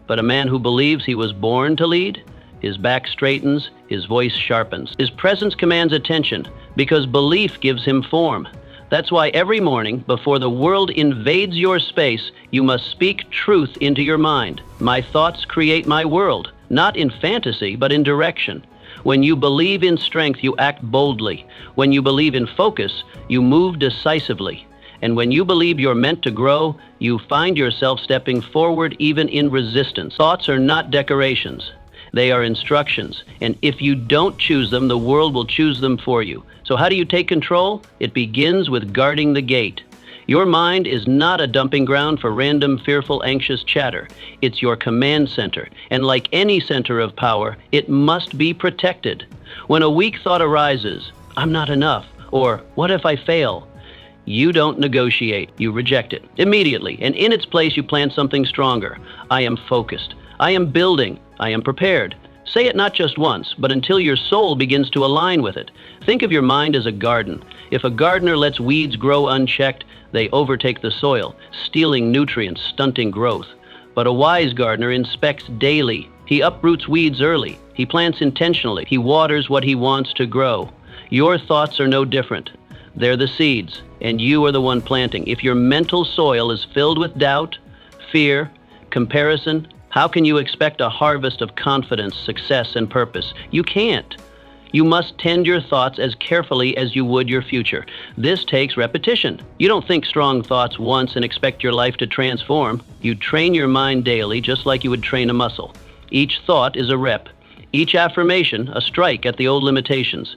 Speaker 1: But a man who believes he was born to lead, his back straightens, his voice sharpens. His presence commands attention because belief gives him form. That's why every morning, before the world invades your space, you must speak truth into your mind. My thoughts create my world, not in fantasy, but in direction. When you believe in strength, you act boldly. When you believe in focus, you move decisively. And when you believe you're meant to grow, you find yourself stepping forward even in resistance. Thoughts are not decorations. They are instructions. And if you don't choose them, the world will choose them for you. So how do you take control? It begins with guarding the gate. Your mind is not a dumping ground for random, fearful, anxious chatter. It's your command center. And like any center of power, it must be protected. When a weak thought arises, I'm not enough, or what if I fail? You don't negotiate. You reject it immediately. And in its place, you plant something stronger. I am focused. I am building. I am prepared. Say it not just once, but until your soul begins to align with it. Think of your mind as a garden. If a gardener lets weeds grow unchecked, they overtake the soil, stealing nutrients, stunting growth. But a wise gardener inspects daily. He uproots weeds early. He plants intentionally. He waters what he wants to grow. Your thoughts are no different. They're the seeds, and you are the one planting. If your mental soil is filled with doubt, fear, comparison, how can you expect a harvest of confidence, success, and purpose? You can't. You must tend your thoughts as carefully as you would your future. This takes repetition. You don't think strong thoughts once and expect your life to transform. You train your mind daily just like you would train a muscle. Each thought is a rep. Each affirmation, a strike at the old limitations.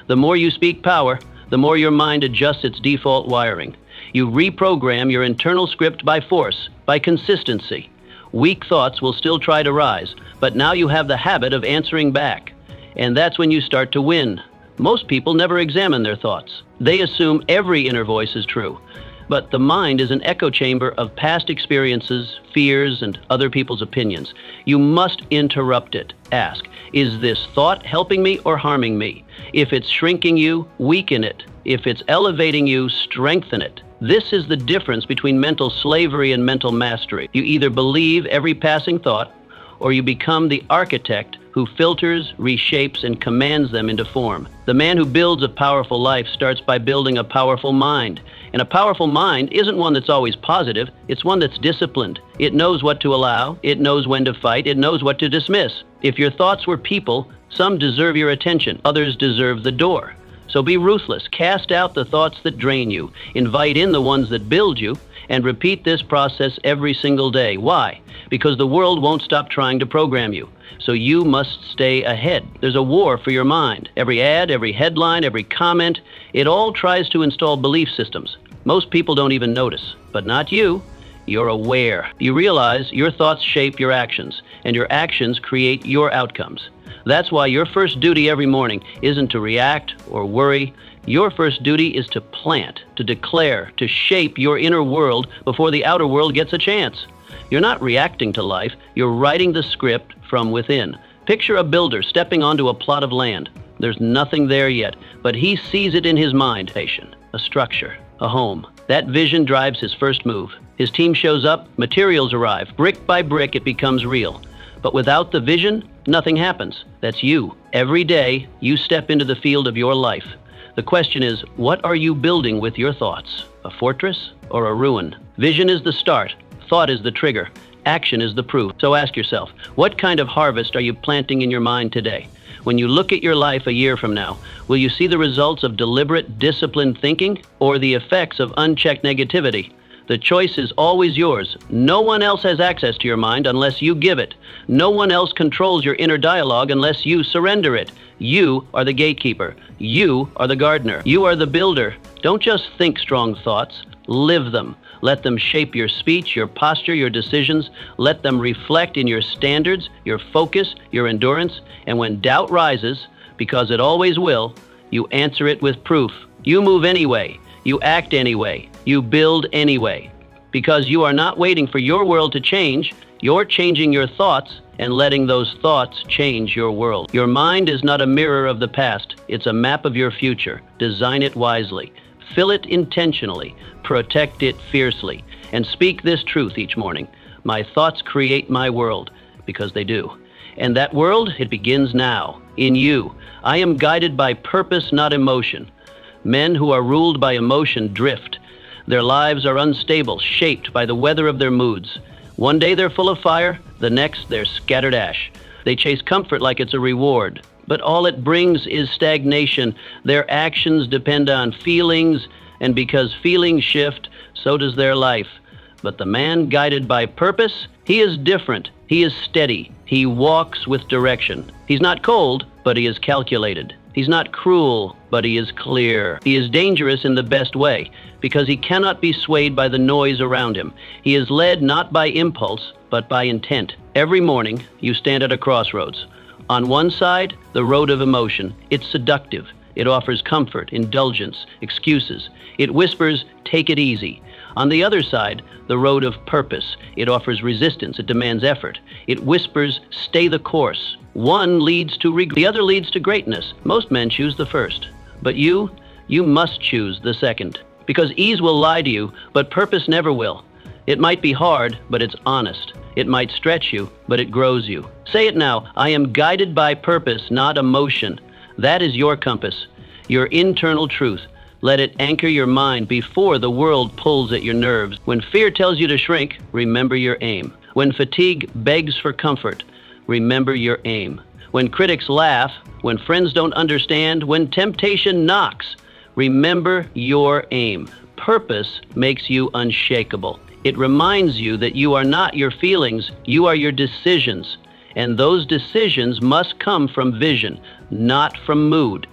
Speaker 1: The more you speak power, the more your mind adjusts its default wiring. You reprogram your internal script by force, by consistency. Weak thoughts will still try to rise, but now you have the habit of answering back. And that's when you start to win. Most people never examine their thoughts. They assume every inner voice is true. But the mind is an echo chamber of past experiences, fears, and other people's opinions. You must interrupt it. Ask, is this thought helping me or harming me? If it's shrinking you, weaken it. If it's elevating you, strengthen it. This is the difference between mental slavery and mental mastery. You either believe every passing thought, or you become the architect who filters, reshapes, and commands them into form. The man who builds a powerful life starts by building a powerful mind. And a powerful mind isn't one that's always positive, it's one that's disciplined. It knows what to allow, it knows when to fight, it knows what to dismiss. If your thoughts were people, some deserve your attention, others deserve the door. So be ruthless. Cast out the thoughts that drain you. Invite in the ones that build you. And repeat this process every single day. Why? Because the world won't stop trying to program you. So you must stay ahead. There's a war for your mind. Every ad, every headline, every comment, it all tries to install belief systems. Most people don't even notice. But not you. You're aware. You realize your thoughts shape your actions, and your actions create your outcomes. That's why your first duty every morning isn't to react or worry. Your first duty is to plant, to declare, to shape your inner world before the outer world gets a chance. You're not reacting to life, you're writing the script from within. Picture a builder stepping onto a plot of land. There's nothing there yet, but he sees it in his mind. A structure, a home. That vision drives his first move. His team shows up, materials arrive. Brick by brick, it becomes real. But without the vision, nothing happens. That's you. Every day, you step into the field of your life. The question is, what are you building with your thoughts? A fortress or a ruin? Vision is the start. Thought is the trigger. Action is the proof. So ask yourself, what kind of harvest are you planting in your mind today? When you look at your life a year from now, will you see the results of deliberate, disciplined thinking or the effects of unchecked negativity? The choice is always yours. No one else has access to your mind unless you give it. No one else controls your inner dialogue unless you surrender it. You are the gatekeeper. You are the gardener. You are the builder. Don't just think strong thoughts. Live them. Let them shape your speech, your posture, your decisions. Let them reflect in your standards, your focus, your endurance. And when doubt rises, because it always will, you answer it with proof. You move anyway. You act anyway. You build anyway. Because you are not waiting for your world to change. You're changing your thoughts and letting those thoughts change your world. Your mind is not a mirror of the past. It's a map of your future. Design it wisely. Fill it intentionally. Protect it fiercely. And speak this truth each morning. My thoughts create my world, because they do. And that world, it begins now, in you. I am guided by purpose, not emotion. Men who are ruled by emotion drift. Their lives are unstable, shaped by the weather of their moods. One day they're full of fire, the next they're scattered ash. They chase comfort like it's a reward, but all it brings is stagnation. Their actions depend on feelings, And because feelings shift, so does their life. But the man guided by purpose, he is different. He is steady. He walks with direction. He's not cold, but he is calculated. He's not cruel, but he is clear. He is dangerous in the best way, because he cannot be swayed by the noise around him. He is led not by impulse, but by intent. Every morning, you stand at a crossroads. On one side, the road of emotion. It's seductive. It offers comfort, indulgence, excuses. It whispers, take it easy. On the other side, the road of purpose. It offers resistance. It demands effort. It whispers, stay the course. One leads to regret. The other leads to greatness. Most men choose the first. But you must choose the second. Because ease will lie to you, but purpose never will. It might be hard, but it's honest. It might stretch you, but it grows you. Say it now. I am guided by purpose, not emotion. That is your compass, your internal truth. Let it anchor your mind before the world pulls at your nerves. When fear tells you to shrink, remember your aim. When fatigue begs for comfort, remember your aim. When critics laugh, when friends don't understand, when temptation knocks, remember your aim. Purpose makes you unshakable. It reminds you that you are not your feelings, you are your decisions. And those decisions must come from vision, not from mood.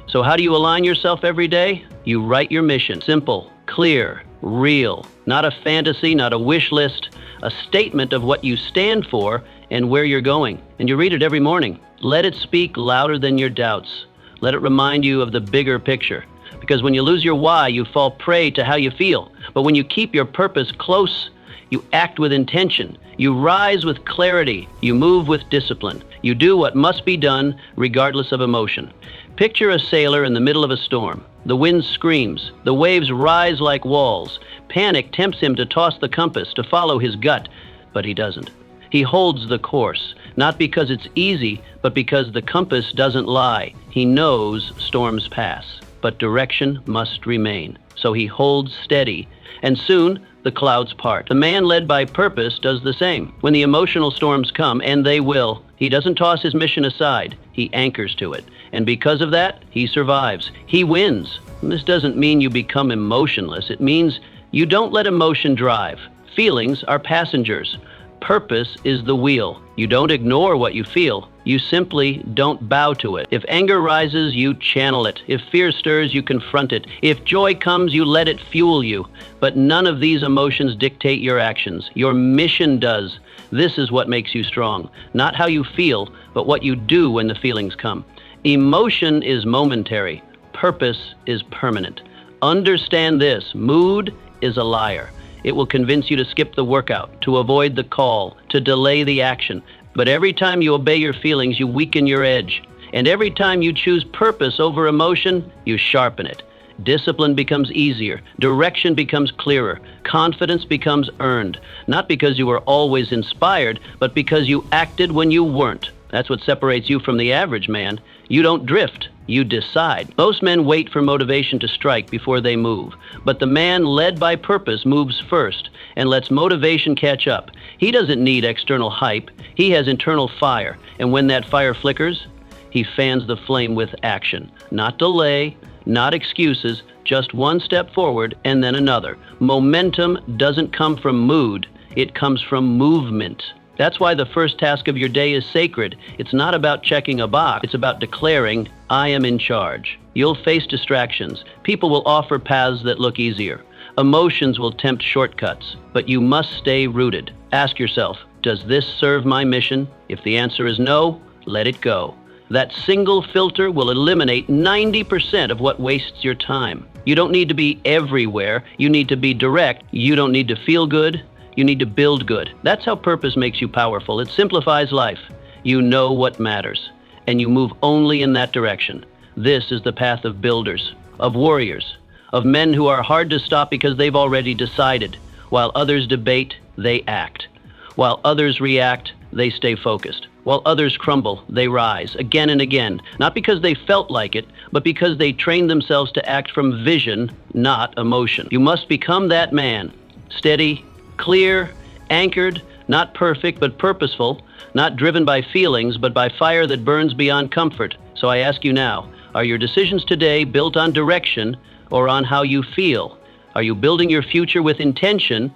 Speaker 1: So how do you align yourself every day? You write your mission. Simple, clear, real. Not a fantasy, not a wish list. A statement of what you stand for and where you're going. And you read it every morning. Let it speak louder than your doubts. Let it remind you of the bigger picture. Because when you lose your why, you fall prey to how you feel. But when you keep your purpose close, you act with intention. You rise with clarity. You move with discipline. You do what must be done regardless of emotion. Picture a sailor in the middle of a storm. The wind screams. The waves rise like walls. Panic tempts him to toss the compass, to follow his gut, but he doesn't. He holds the course, not because it's easy, but because the compass doesn't lie. He knows storms pass, but direction must remain. So he holds steady, and soon the clouds part. The man led by purpose does the same. When the emotional storms come, and they will, he doesn't toss his mission aside. He anchors to it. And because of that, he survives. He wins. And this doesn't mean you become emotionless. It means you don't let emotion drive. Feelings are passengers. Purpose is the wheel. You don't ignore what you feel. You simply don't bow to it. If anger rises, you channel it. If fear stirs, you confront it. If joy comes, you let it fuel you. But none of these emotions dictate your actions. Your mission does. This is what makes you strong. Not how you feel, but what you do when the feelings come. Emotion is momentary. Purpose is permanent. Understand this. Mood is a liar. It will convince you to skip the workout, to avoid the call, to delay the action. But every time you obey your feelings, you weaken your edge. And every time you choose purpose over emotion, you sharpen it. Discipline becomes easier. Direction becomes clearer. Confidence becomes earned. Not because you were always inspired, but because you acted when you weren't. That's what separates you from the average man. You don't drift. You decide. Most men wait for motivation to strike before they move. But the man led by purpose moves first and lets motivation catch up. He doesn't need external hype. He has internal fire. And when that fire flickers, he fans the flame with action. Not delay, not excuses, just one step forward and then another. Momentum doesn't come from mood. It comes from movement. That's why the first task of your day is sacred. It's not about checking a box. It's about declaring, I am in charge. You'll face distractions. People will offer paths that look easier. Emotions will tempt shortcuts. But you must stay rooted. Ask yourself, does this serve my mission? If the answer is no, let it go. That single filter will eliminate 90% of what wastes your time. You don't need to be everywhere. You need to be direct. You don't need to feel good. You need to build good. That's how purpose makes you powerful. It simplifies life. You know what matters, and you move only in that direction. This is the path of builders, of warriors, of men who are hard to stop because they've already decided. While others debate, they act. While others react, they stay focused. While others crumble, they rise again and again, not because they felt like it, but because they trained themselves to act from vision, not emotion. You must become that man, steady, clear, anchored, not perfect, but purposeful, not driven by feelings, but by fire that burns beyond comfort. So I ask you now, are your decisions today built on direction or on how you feel? Are you building your future with intention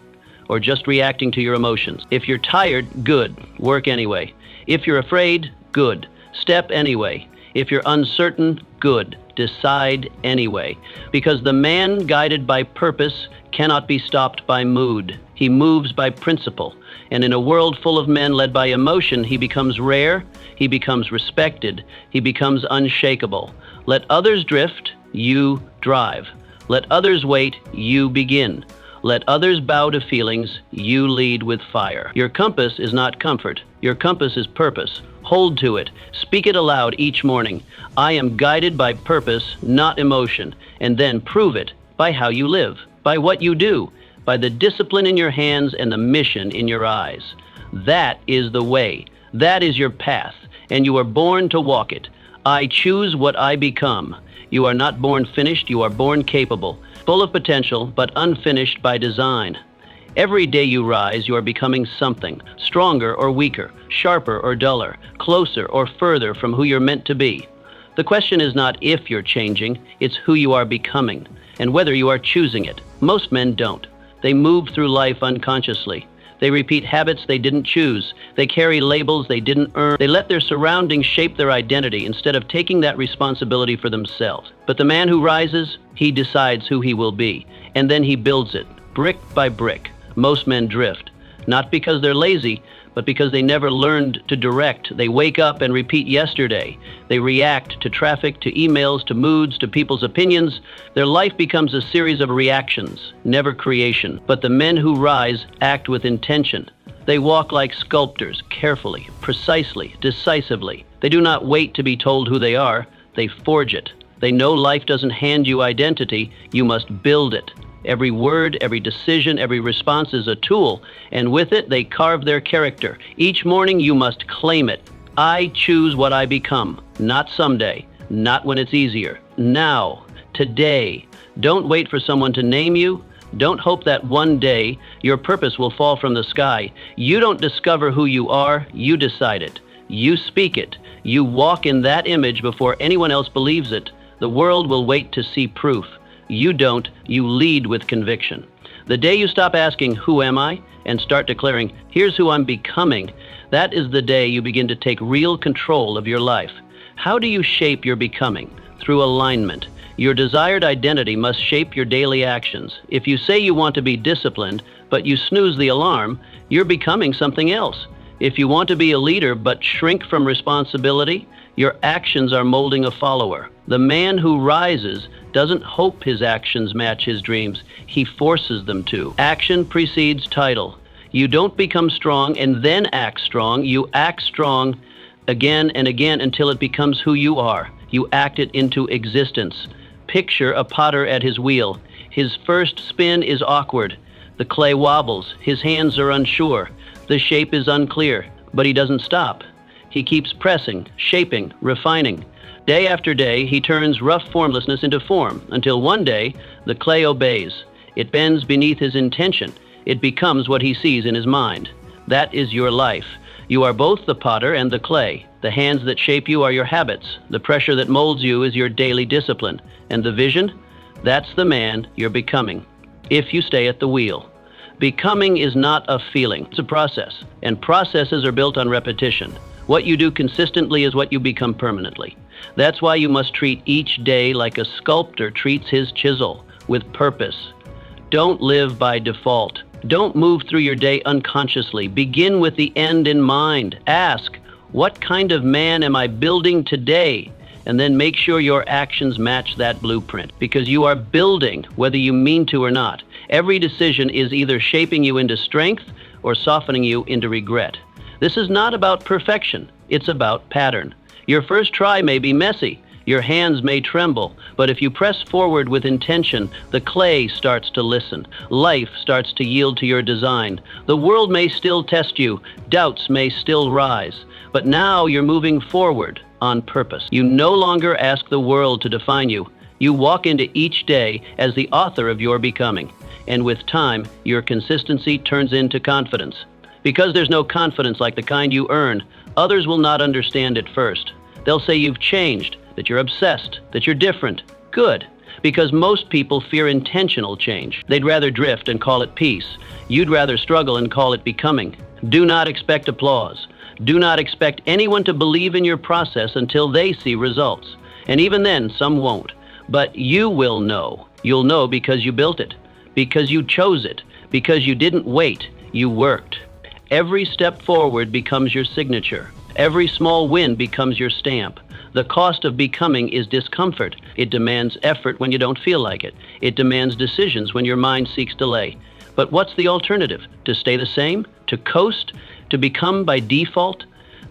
Speaker 1: or just reacting to your emotions? If you're tired, good. Work anyway. If you're afraid, good. Step anyway. If you're uncertain, good. Decide anyway. Because the man guided by purpose cannot be stopped by mood. He moves by principle. And in a world full of men led by emotion, he becomes rare, he becomes respected, he becomes unshakable. Let others drift, you drive. Let others wait, you begin. Let others bow to feelings, you lead with fire. Your compass is not comfort. Your compass is purpose. Hold to it. Speak it aloud each morning. I am guided by purpose, not emotion. And then prove it by how you live, by what you do, by the discipline in your hands and the mission in your eyes. That is the way. That is your path, and you are born to walk it. I choose what I become. You are not born finished, you are born capable, full of potential, but unfinished by design. Every day you rise, you are becoming something, stronger or weaker, sharper or duller, closer or further from who you're meant to be. The question is not if you're changing, it's who you are becoming, and whether you are choosing it. Most men don't. They move through life unconsciously. They repeat habits they didn't choose. They carry labels they didn't earn. They let their surroundings shape their identity instead of taking that responsibility for themselves. But the man who rises, he decides who he will be, and then he builds it, brick by brick. Most men drift, not because they're lazy, but because they never learned to direct. They wake up and repeat yesterday. They react to traffic, to emails, to moods, to people's opinions. Their life becomes a series of reactions, never creation. But the men who rise act with intention. They walk like sculptors, carefully, precisely, decisively. They do not wait to be told who they are. They forge it. They know life doesn't hand you identity. You must build it. Every word, every decision, every response is a tool, and with it they carve their character. Each morning you must claim it. I choose what I become, not someday, not when it's easier. Now, today. Don't wait for someone to name you. Don't hope that one day your purpose will fall from the sky. You don't discover who you are, you decide it. You speak it. You walk in that image before anyone else believes it. The world will wait to see proof. You don't, you lead with conviction. The day you stop asking, who am I, and start declaring, here's who I'm becoming, that is the day you begin to take real control of your life. How do you shape your becoming? Through alignment. Your desired identity must shape your daily actions. If you say you want to be disciplined, but you snooze the alarm, you're becoming something else. If you want to be a leader but shrink from responsibility, your actions are molding a follower. The man who rises doesn't hope his actions match his dreams. He forces them to. Action precedes title. You don't become strong and then act strong. You act strong again and again until it becomes who you are. You act it into existence. Picture a potter at his wheel. His first spin is awkward. The clay wobbles. His hands are unsure. The shape is unclear, but he doesn't stop. He keeps pressing, shaping, refining. Day after day, he turns rough formlessness into form, until one day, the clay obeys. It bends beneath his intention. It becomes what he sees in his mind. That is your life. You are both the potter and the clay. The hands that shape you are your habits. The pressure that molds you is your daily discipline. And the vision? That's the man you're becoming, if you stay at the wheel. Becoming is not a feeling, it's a process. And processes are built on repetition. What you do consistently is what you become permanently. That's why you must treat each day like a sculptor treats his chisel, with purpose. Don't live by default. Don't move through your day unconsciously. Begin with the end in mind. Ask, what kind of man am I building today? And then make sure your actions match that blueprint, because you are building whether you mean to or not. Every decision is either shaping you into strength or softening you into regret. This is not about perfection. It's about pattern. Your first try may be messy. Your hands may tremble, but if you press forward with intention, the clay starts to listen. Life starts to yield to your design. The world may still test you. Doubts may still rise. But now you're moving forward on purpose. You no longer ask the world to define you. You walk into each day as the author of your becoming. And with time, your consistency turns into confidence. Because there's no confidence like the kind you earn, others will not understand it first. They'll say you've changed, that you're obsessed, that you're different. Good. Because most people fear intentional change. They'd rather drift and call it peace. You'd rather struggle and call it becoming. Do not expect applause. Do not expect anyone to believe in your process until they see results. And even then, some won't. But you will know. You'll know because you built it, because you chose it, because you didn't wait, you worked. Every step forward becomes your signature. Every small win becomes your stamp. The cost of becoming is discomfort. It demands effort when you don't feel like it. It demands decisions when your mind seeks delay. But what's the alternative? To stay the same? To coast? To become by default?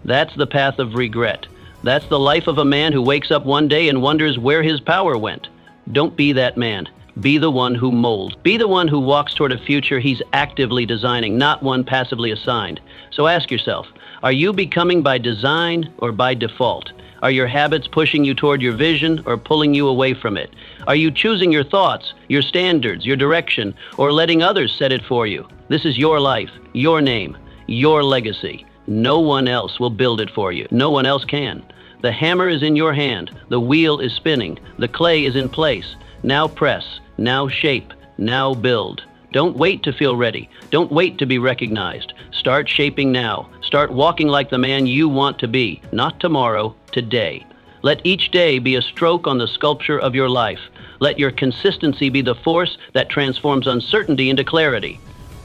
Speaker 1: That's the path of regret. That's the life of a man who wakes up one day and wonders where his power went. Don't be that man. Be the one who molds. Be the one who walks toward a future he's actively designing, not one passively assigned. So ask yourself, are you becoming by design or by default? Are your habits pushing you toward your vision or pulling you away from it? Are you choosing your thoughts, your standards, your direction, or letting others set it for you? This is your life, your name, your legacy. No one else will build it for you. No one else can. The hammer is in your hand. The wheel is spinning. The clay is in place. Now press. Now shape. Now build. Don't wait to feel ready. Don't wait to be recognized. Start shaping now. Start walking like the man you want to be. Not tomorrow, today. Let each day be a stroke on the sculpture of your life. Let your consistency be the force that transforms uncertainty into clarity.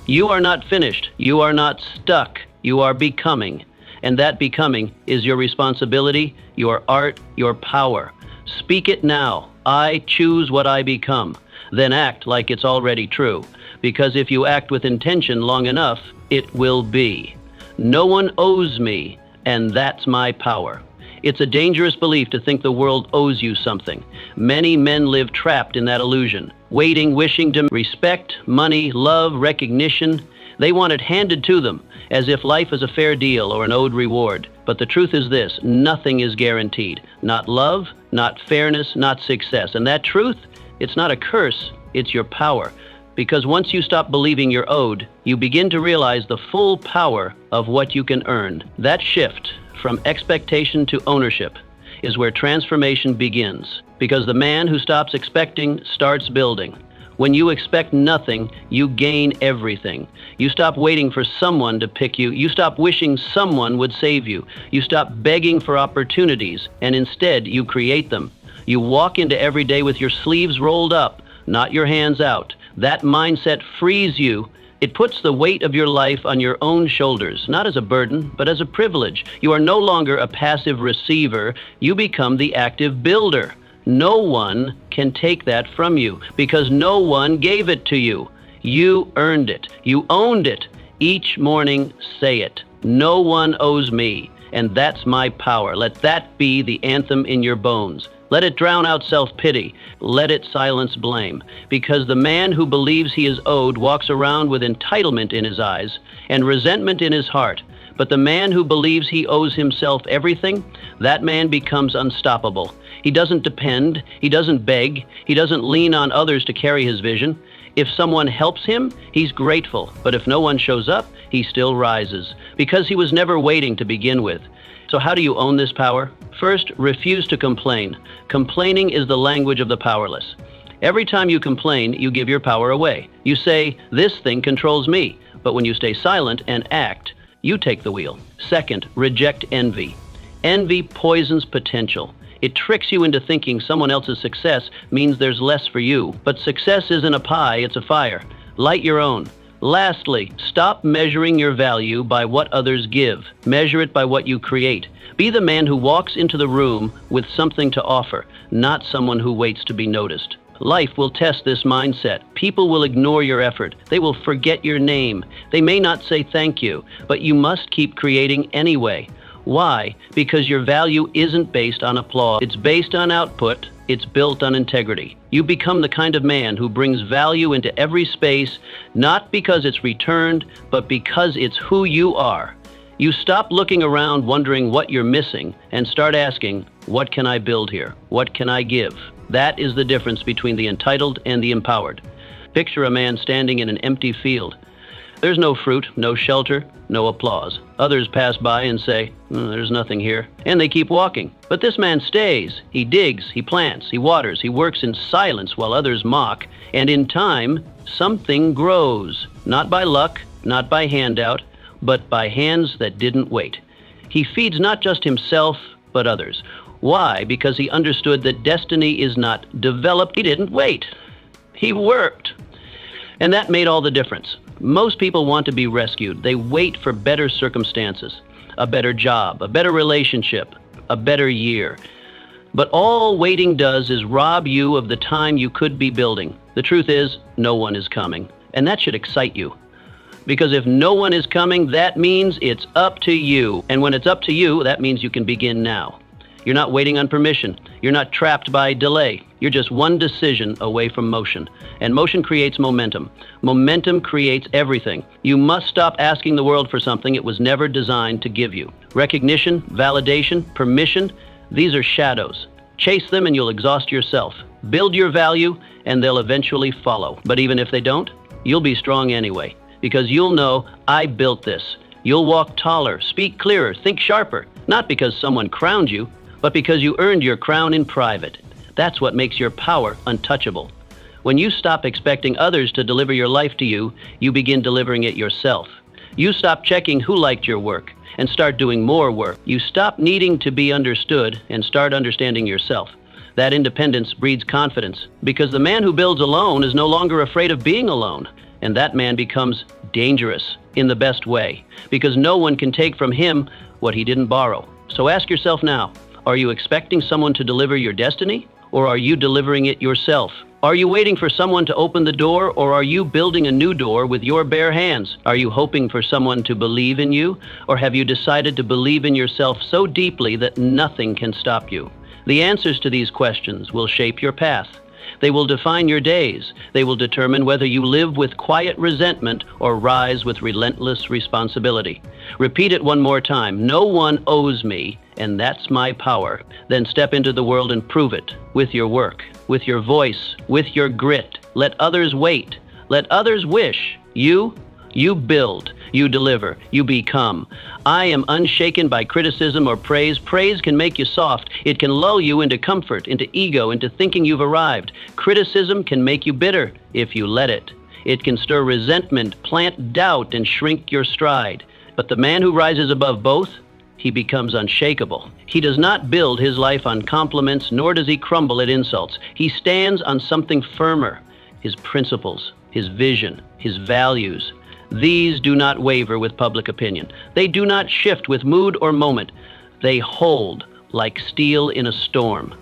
Speaker 1: You are not finished. You are not stuck. You are becoming. And that becoming is your responsibility, your art, your power. Speak it now. I choose what I become. Then act like it's already true. Because if you act with intention long enough, it will be. No one owes me, and that's my power. It's a dangerous belief to think the world owes you something. Many men live trapped in that illusion, waiting, wishing to respect, money, love, recognition. They want it handed to them, as if life is a fair deal or an owed reward. But the truth is this, nothing is guaranteed. Not love, not fairness, not success. And that truth, it's not a curse, it's your power. Because once you stop believing you're owed, you begin to realize the full power of what you can earn. That shift from expectation to ownership is where transformation begins. Because the man who stops expecting starts building. When you expect nothing, you gain everything. You stop waiting for someone to pick you. You stop wishing someone would save you. You stop begging for opportunities, and instead you create them. You walk into every day with your sleeves rolled up, not your hands out. That mindset frees you. It puts the weight of your life on your own shoulders, not as a burden, but as a privilege. You are no longer a passive receiver. You become the active builder. No one can take that from you because no one gave it to you. You earned it. You owned it. Each morning, say it. No one owes me, and that's my power. Let that be the anthem in your bones. Let it drown out self-pity. Let it silence blame. Because the man who believes he is owed walks around with entitlement in his eyes and resentment in his heart. But the man who believes he owes himself everything, that man becomes unstoppable. He doesn't depend, he doesn't beg, he doesn't lean on others to carry his vision. If someone helps him, he's grateful. But if no one shows up, he still rises. Because he was never waiting to begin with. So how do you own this power? First, refuse to complain. Complaining is the language of the powerless. Every time you complain, you give your power away. You say, this thing controls me. But when you stay silent and act, you take the wheel. Second, reject envy. Envy poisons potential. It tricks you into thinking someone else's success means there's less for you. But success isn't a pie, it's a fire. Light your own. Lastly, stop measuring your value by what others give. Measure it by what you create. Be the man who walks into the room with something to offer, not someone who waits to be noticed. Life will test this mindset. People will ignore your effort. They will forget your name. They may not say thank you, but you must keep creating anyway. Why? Because your value isn't based on applause. It's based on output. It's built on integrity. You become the kind of man who brings value into every space, not because it's returned, but because it's who you are. You stop looking around wondering what you're missing and start asking, what can I build here? What can I give? That is the difference between the entitled and the empowered. Picture a man standing in an empty field. There's no fruit, no shelter, no applause. Others pass by and say, there's nothing here. And they keep walking. But this man stays. He digs, he plants, he waters, he works in silence while others mock. And in time, something grows. Not by luck, not by handout, but by hands that didn't wait. He feeds not just himself, but others. Why? Because he understood that destiny is not developed. He didn't wait. He worked. And that made all the difference. Most people want to be rescued. They wait for better circumstances, a better job, a better relationship, a better year. But all waiting does is rob you of the time you could be building. The truth is, no one is coming. And that should excite you. Because if no one is coming, that means it's up to you. And when it's up to you, that means you can begin now. You're not waiting on permission. You're not trapped by delay. You're just one decision away from motion. And motion creates momentum. Momentum creates everything. You must stop asking the world for something it was never designed to give you. Recognition, validation, permission, these are shadows. Chase them and you'll exhaust yourself. Build your value and they'll eventually follow. But even if they don't, you'll be strong anyway. Because you'll know, I built this. You'll walk taller, speak clearer, think sharper. Not because someone crowned you, but because you earned your crown in private. That's what makes your power untouchable. When you stop expecting others to deliver your life to you, you begin delivering it yourself. You stop checking who liked your work and start doing more work. You stop needing to be understood and start understanding yourself. That independence breeds confidence because the man who builds alone is no longer afraid of being alone. And that man becomes dangerous in the best way because no one can take from him what he didn't borrow. So ask yourself now, are you expecting someone to deliver your destiny, or are you delivering it yourself? Are you waiting for someone to open the door, or are you building a new door with your bare hands? Are you hoping for someone to believe in you, or have you decided to believe in yourself so deeply that nothing can stop you? The answers to these questions will shape your path. They will define your days. They will determine whether you live with quiet resentment or rise with relentless responsibility. Repeat it one more time. No one owes me, and that's my power. Then step into the world and prove it with your work, with your voice, with your grit. Let others wait. Let others wish. You build, you deliver, you become. I am unshaken by criticism or praise. Praise can make you soft. It can lull you into comfort, into ego, into thinking you've arrived. Criticism can make you bitter if you let it. It can stir resentment, plant doubt, and shrink your stride. But the man who rises above both, he becomes unshakable. He does not build his life on compliments, nor does he crumble at insults. He stands on something firmer, his principles, his vision, his values. These do not waver with public opinion. They do not shift with mood or moment. They hold like steel in a storm.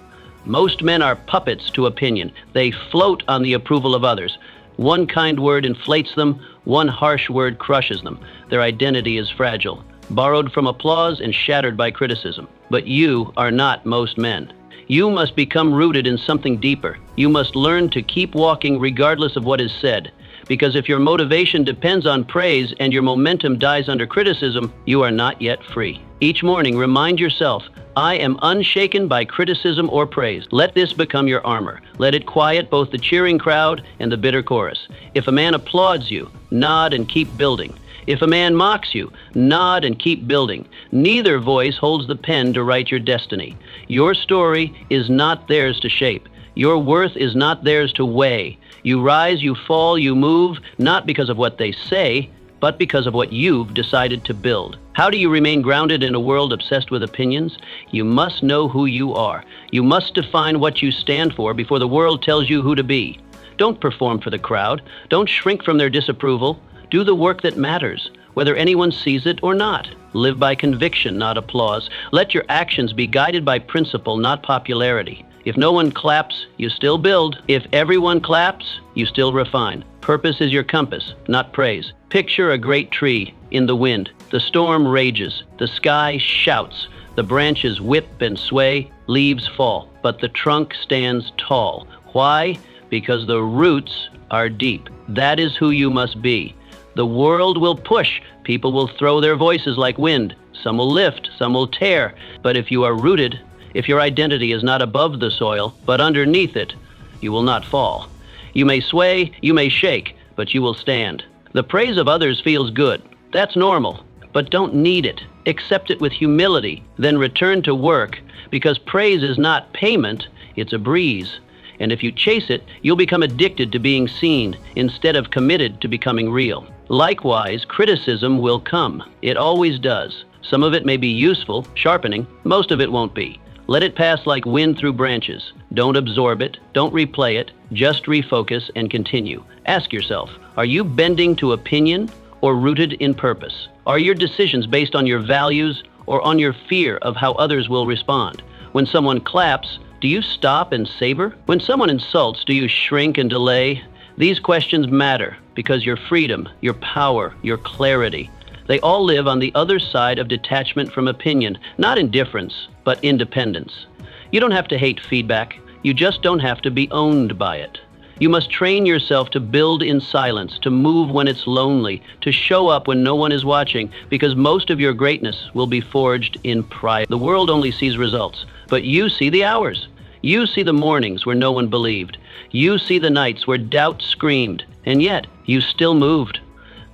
Speaker 1: Most men are puppets to opinion. They float on the approval of others. One kind word inflates them, one harsh word crushes them. Their identity is fragile, borrowed from applause and shattered by criticism. But you are not most men. You must become rooted in something deeper. You must learn to keep walking regardless of what is said. Because if your motivation depends on praise and your momentum dies under criticism, you are not yet free. Each morning, remind yourself, I am unshaken by criticism or praise. Let this become your armor. Let it quiet both the cheering crowd and the bitter chorus. If a man applauds you, nod and keep building. If a man mocks you, nod and keep building. Neither voice holds the pen to write your destiny. Your story is not theirs to shape. Your worth is not theirs to weigh. You rise, you fall, you move, not because of what they say, but because of what you've decided to build. How do you remain grounded in a world obsessed with opinions? You must know who you are. You must define what you stand for before the world tells you who to be. Don't perform for the crowd. Don't shrink from their disapproval. Do the work that matters, whether anyone sees it or not. Live by conviction, not applause. Let your actions be guided by principle, not popularity. If no one claps, you still build. If everyone claps, you still refine. Purpose is your compass, not praise. Picture a great tree in the wind. The storm rages. The sky shouts. The branches whip and sway. Leaves fall. But the trunk stands tall. Why? Because the roots are deep. That is who you must be. The world will push. People will throw their voices like wind. Some will lift, some will tear. But if you are rooted, if your identity is not above the soil, but underneath it, you will not fall. You may sway, you may shake, but you will stand. The praise of others feels good. That's normal. But don't need it. Accept it with humility, then return to work, because praise is not payment, it's a breeze. And if you chase it, you'll become addicted to being seen instead of committed to becoming real. Likewise, criticism will come. It always does. Some of it may be useful, sharpening. Most of it won't be. Let it pass like wind through branches. Don't absorb it. Don't replay it. Just refocus and continue. Ask yourself, are you bending to opinion or rooted in purpose? Are your decisions based on your values or on your fear of how others will respond? When someone claps, do you stop and savor? When someone insults, do you shrink and delay? These questions matter because your freedom, your power, your clarity, they all live on the other side of detachment from opinion, not indifference, but independence. You don't have to hate feedback. You just don't have to be owned by it. You must train yourself to build in silence, to move when it's lonely, to show up when no one is watching, because most of your greatness will be forged in private. The world only sees results, but you see the hours. You see the mornings where no one believed. You see the nights where doubt screamed, and yet you still moved.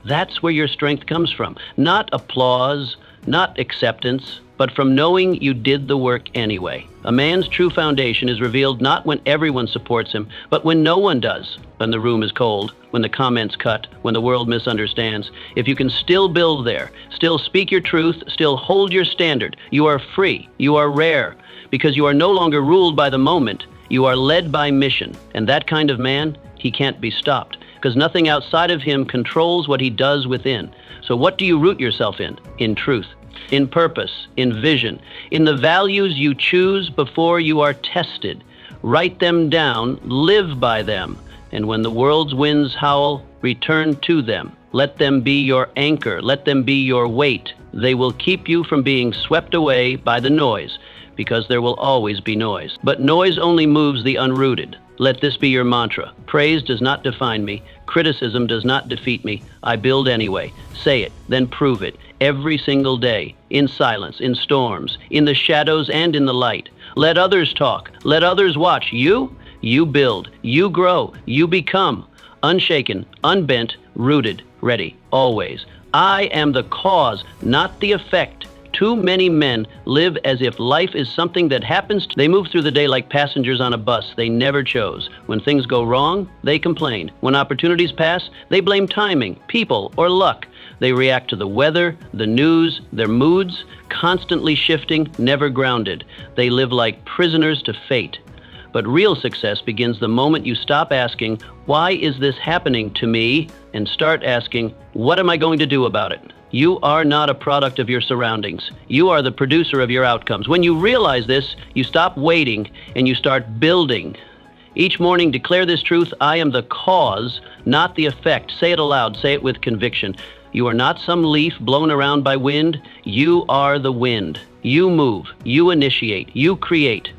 Speaker 1: That's where your strength comes from. Not applause, not acceptance, but from knowing you did the work anyway. A man's true foundation is revealed not when everyone supports him, but when no one does. When the room is cold, when the comments cut, when the world misunderstands. If you can still build there, still speak your truth, still hold your standard, you are free, you are rare, because you are no longer ruled by the moment, you are led by mission. And that kind of man, he can't be stopped, because nothing outside of him controls what he does within. So what do you root yourself in? In truth, in purpose, in vision, in the values you choose before you are tested. Write them down, live by them, and when the world's winds howl, return to them. Let them be your anchor, let them be your weight. They will keep you from being swept away by the noise, because there will always be noise. But noise only moves the unrooted. Let this be your mantra. Praise does not define me. Criticism does not defeat me. I build anyway. Say it, then prove it. Every single day, in silence, in storms, in the shadows and in the light. Let others talk. Let others watch. You build. You grow. You become. Unshaken, unbent, rooted, ready, always. I am the cause, not the effect. Too many men live as if life is something that happens. They move through the day like passengers on a bus they never chose. When things go wrong, they complain. When opportunities pass, they blame timing, people, or luck. They react to the weather, the news, their moods, constantly shifting, never grounded. They live like prisoners to fate. But real success begins the moment you stop asking, why is this happening to me? And start asking, what am I going to do about it? You are not a product of your surroundings. You are the producer of your outcomes. When you realize this, you stop waiting and you start building. Each morning, declare this truth: I am the cause, not the effect. Say it aloud. Say it with conviction. You are not some leaf blown around by wind. You are the wind. You move. You initiate. You create.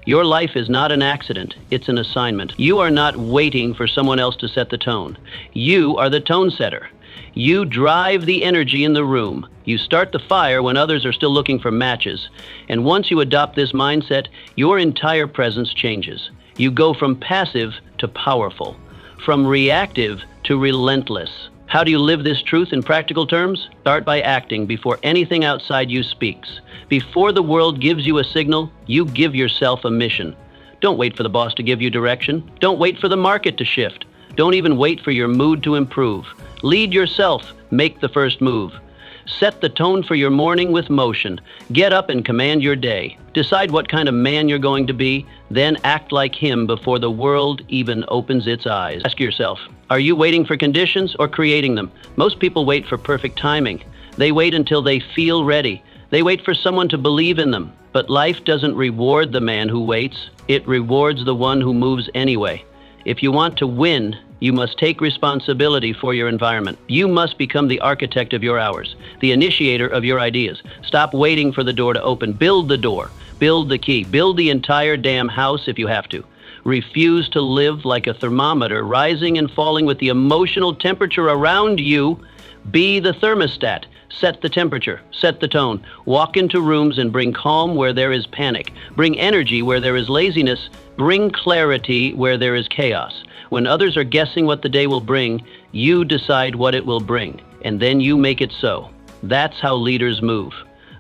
Speaker 1: Your life is not an accident. It's an assignment. You are not waiting for someone else to set the tone. You are the tone setter. You drive the energy in the room. You start the fire when others are still looking for matches. And once you adopt this mindset, your entire presence changes. You go from passive to powerful, from reactive to relentless. How do you live this truth in practical terms? Start by acting before anything outside you speaks. Before the world gives you a signal, you give yourself a mission. Don't wait for the boss to give you direction. Don't wait for the market to shift. Don't even wait for your mood to improve. Lead yourself. Make the first move. Set the tone for your morning with motion. Get up and command your day. Decide what kind of man you're going to be, then act like him before the world even opens its eyes. Ask yourself, are you waiting for conditions or creating them? Most people wait for perfect timing. They wait until they feel ready. They wait for someone to believe in them. But life doesn't reward the man who waits. It rewards the one who moves anyway. If you want to win, you must take responsibility for your environment. You must become the architect of your hours, the initiator of your ideas. Stop waiting for the door to open. Build the door. Build the key. Build the entire damn house if you have to. Refuse to live like a thermometer, rising and falling with the emotional temperature around you. Be the thermostat. Set the temperature, set the tone. Walk into rooms and bring calm where there is panic. Bring energy where there is laziness. Bring clarity where there is chaos. When others are guessing what the day will bring, you decide what it will bring, and then you make it so. That's how leaders move.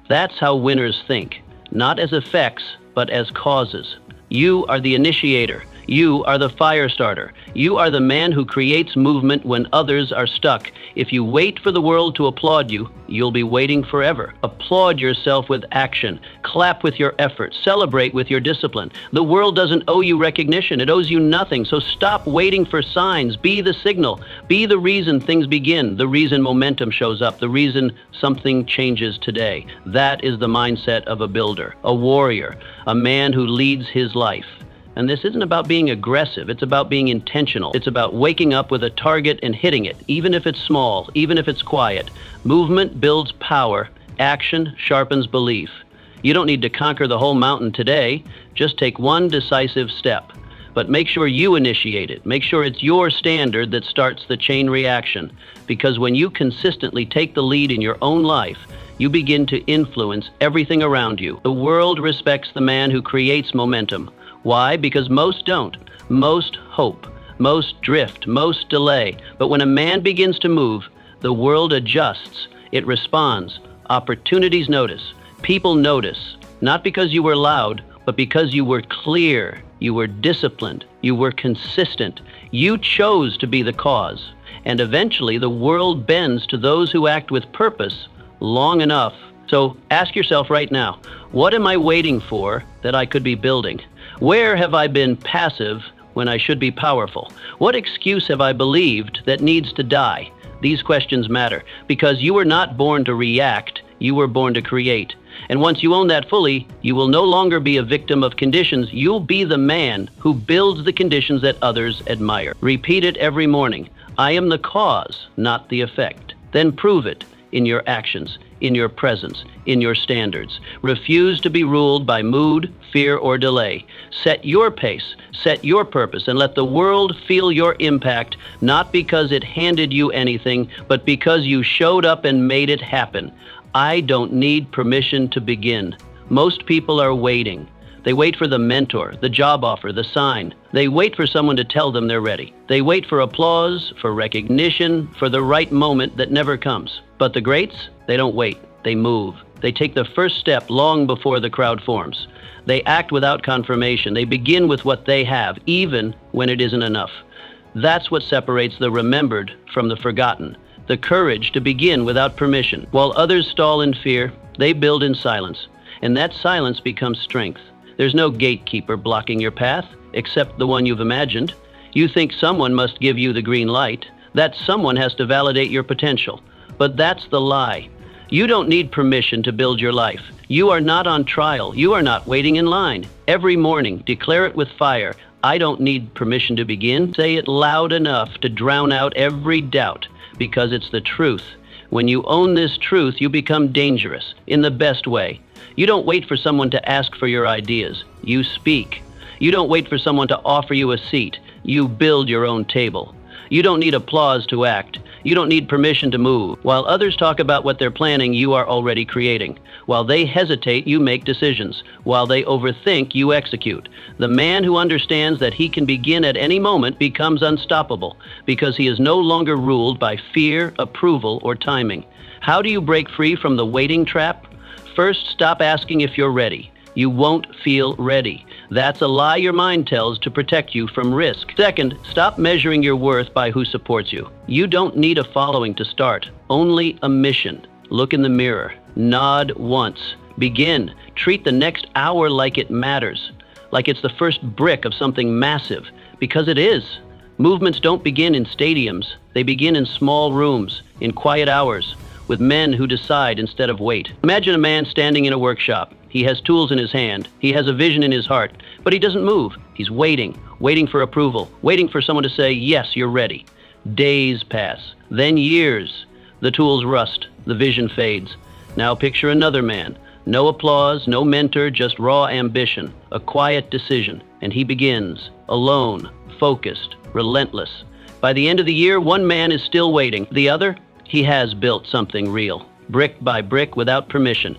Speaker 1: That's how winners think, not as effects, but as causes. You are the initiator. You are the fire starter. You are the man who creates movement when others are stuck. If you wait for the world to applaud you, you'll be waiting forever. Applaud yourself with action. Clap with your effort. Celebrate with your discipline. The world doesn't owe you recognition. It owes you nothing. So stop waiting for signs. Be the signal. Be the reason things begin, the reason momentum shows up, the reason something changes today. That is the mindset of a builder, a warrior, a man who leads his life. And this isn't about being aggressive, it's about being intentional. It's about waking up with a target and hitting it, even if it's small, even if it's quiet. Movement builds power, action sharpens belief. You don't need to conquer the whole mountain today, just take one decisive step. But make sure you initiate it. Make sure it's your standard that starts the chain reaction. Because when you consistently take the lead in your own life, you begin to influence everything around you. The world respects the man who creates momentum. Why? Because most don't. Most hope. Most drift. Most delay. But when a man begins to move, the world adjusts. It responds. Opportunities notice. People notice. Not because you were loud, but because you were clear. You were disciplined. You were consistent. You chose to be the cause. And eventually the world bends to those who act with purpose long enough. So ask yourself right now, what am I waiting for that I could be building? Where have I been passive when I should be powerful? What excuse have I believed that needs to die? These questions matter because you were not born to react, you were born to create. And once you own that fully, you will no longer be a victim of conditions. You'll be the man who builds the conditions that others admire. Repeat it every morning. I am the cause, not the effect. Then prove it in your actions, in your presence, in your standards. Refuse to be ruled by mood, fear, or delay. Set your pace, set your purpose, and let the world feel your impact, not because it handed you anything, but because you showed up and made it happen. I don't need permission to begin. Most people are waiting. They wait for the mentor, the job offer, the sign. They wait for someone to tell them they're ready. They wait for applause, for recognition, for the right moment that never comes. But the greats, they don't wait. They move. They take the first step long before the crowd forms. They act without confirmation. They begin with what they have, even when it isn't enough. That's what separates the remembered from the forgotten. The courage to begin without permission. While others stall in fear, they build in silence. And that silence becomes strength. There's no gatekeeper blocking your path, except the one you've imagined. You think someone must give you the green light. That someone has to validate your potential. But that's the lie. You don't need permission to build your life. You are not on trial. You are not waiting in line. Every morning, declare it with fire. I don't need permission to begin. Say it loud enough to drown out every doubt, because it's the truth. When you own this truth, you become dangerous in the best way. You don't wait for someone to ask for your ideas. You speak. You don't wait for someone to offer you a seat. You build your own table. You don't need applause to act. You don't need permission to move. While others talk about what they're planning, you are already creating. While they hesitate, you make decisions. While they overthink, you execute. The man who understands that he can begin at any moment becomes unstoppable because he is no longer ruled by fear, approval, or timing. How do you break free from the waiting trap? First, stop asking if you're ready. You won't feel ready. That's a lie your mind tells to protect you from risk. Second, stop measuring your worth by who supports you. You don't need a following to start, only a mission. Look in the mirror. Nod once. Begin. Treat the next hour like it matters, like it's the first brick of something massive, because it is. Movements don't begin in stadiums. They begin in small rooms, in quiet hours, with men who decide instead of wait. Imagine a man standing in a workshop. He has tools in his hand. He has a vision in his heart, but he doesn't move. He's waiting for approval, waiting for someone to say, yes, you're ready. Days pass, then years. The tools rust, the vision fades. Now picture another man. No applause, no mentor, just raw ambition, a quiet decision. And he begins, alone, focused, relentless. By the end of the year, one man is still waiting. The other, he has built something real. brick by brick, without permission.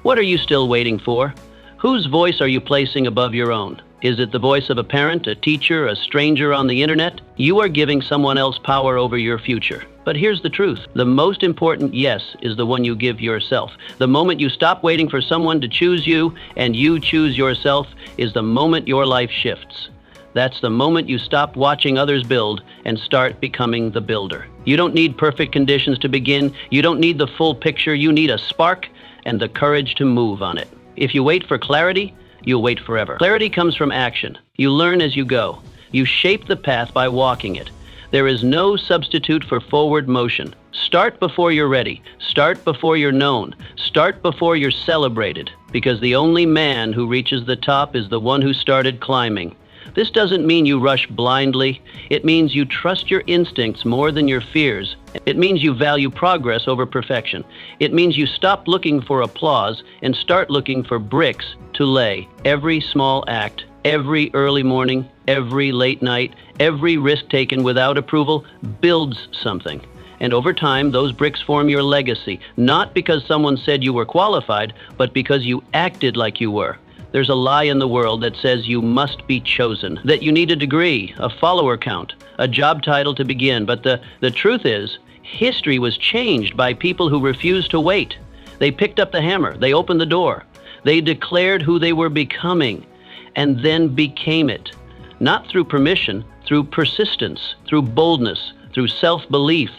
Speaker 1: What are you still waiting for? Whose voice are you placing above your own? Is it the voice of a parent, a teacher, a stranger on the internet? You are giving someone else power over your future. But here's the truth. The most important yes is the one you give yourself. The moment you stop waiting for someone to choose you and you choose yourself is the moment your life shifts. That's the moment you stop watching others build and start becoming the builder. You don't need perfect conditions to begin. You don't need the full picture. You need a spark and the courage to move on it. If you wait for clarity, you'll wait forever. Clarity comes from action. You learn as you go. You shape the path by walking it. There is no substitute for forward motion. Start before you're ready. Start before you're known. Start before you're celebrated. Because the only man who reaches the top is the one who started climbing. This doesn't mean you rush blindly. It means you trust your instincts more than your fears. It means you value progress over perfection. It means you stop looking for applause and start looking for bricks to lay. Every small act, every early morning, every late night, every risk taken without approval builds something. And over time, those bricks form your legacy, not because someone said you were qualified, but because you acted like you were. There's a lie in the world that says you must be chosen, that you need a degree, a follower count, a job title to begin. But the truth is, history was changed by people who refused to wait. They picked up the hammer, they opened the door, they declared who they were becoming, and then became it. Not through permission, through persistence, through boldness, through self-belief.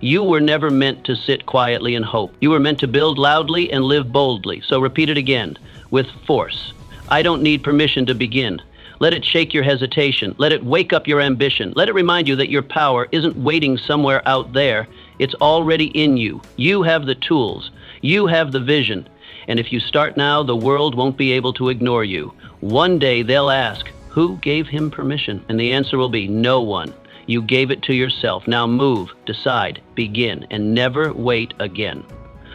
Speaker 1: You were never meant to sit quietly and hope. You were meant to build loudly and live boldly. So repeat it again, with force. I don't need permission to begin. Let it shake your hesitation. Let it wake up your ambition. Let it remind you that your power isn't waiting somewhere out there. It's already in you. You have the tools. You have the vision. And if you start now, the world won't be able to ignore you. One day they'll ask, who gave him permission? And the answer will be no one. You gave it to yourself. Now move, decide, begin, and never wait again.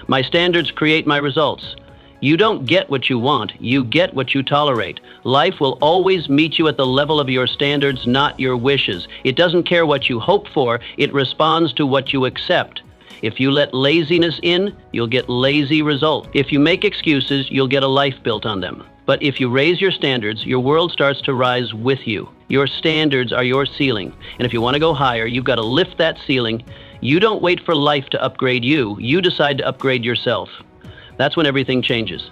Speaker 1: My standards create my results. You don't get what you want, you get what you tolerate. Life will always meet you at the level of your standards, not your wishes. It doesn't care what you hope for, it responds to what you accept. If you let laziness in, you'll get lazy results. If you make excuses, you'll get a life built on them. But if you raise your standards, your world starts to rise with you. Your standards are your ceiling. And if you want to go higher, you've got to lift that ceiling. You don't wait for life to upgrade you. You decide to upgrade yourself. That's when everything changes.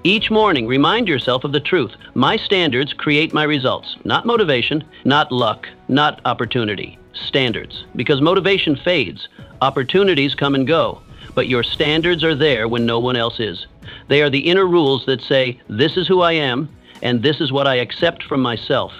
Speaker 1: Each morning, remind yourself of the truth. My standards create my results. Not motivation, not luck, not opportunity. Standards. Because motivation fades. Opportunities come and go. But your standards are there when no one else is. They are the inner rules that say, this is who I am, and this is what I accept from myself.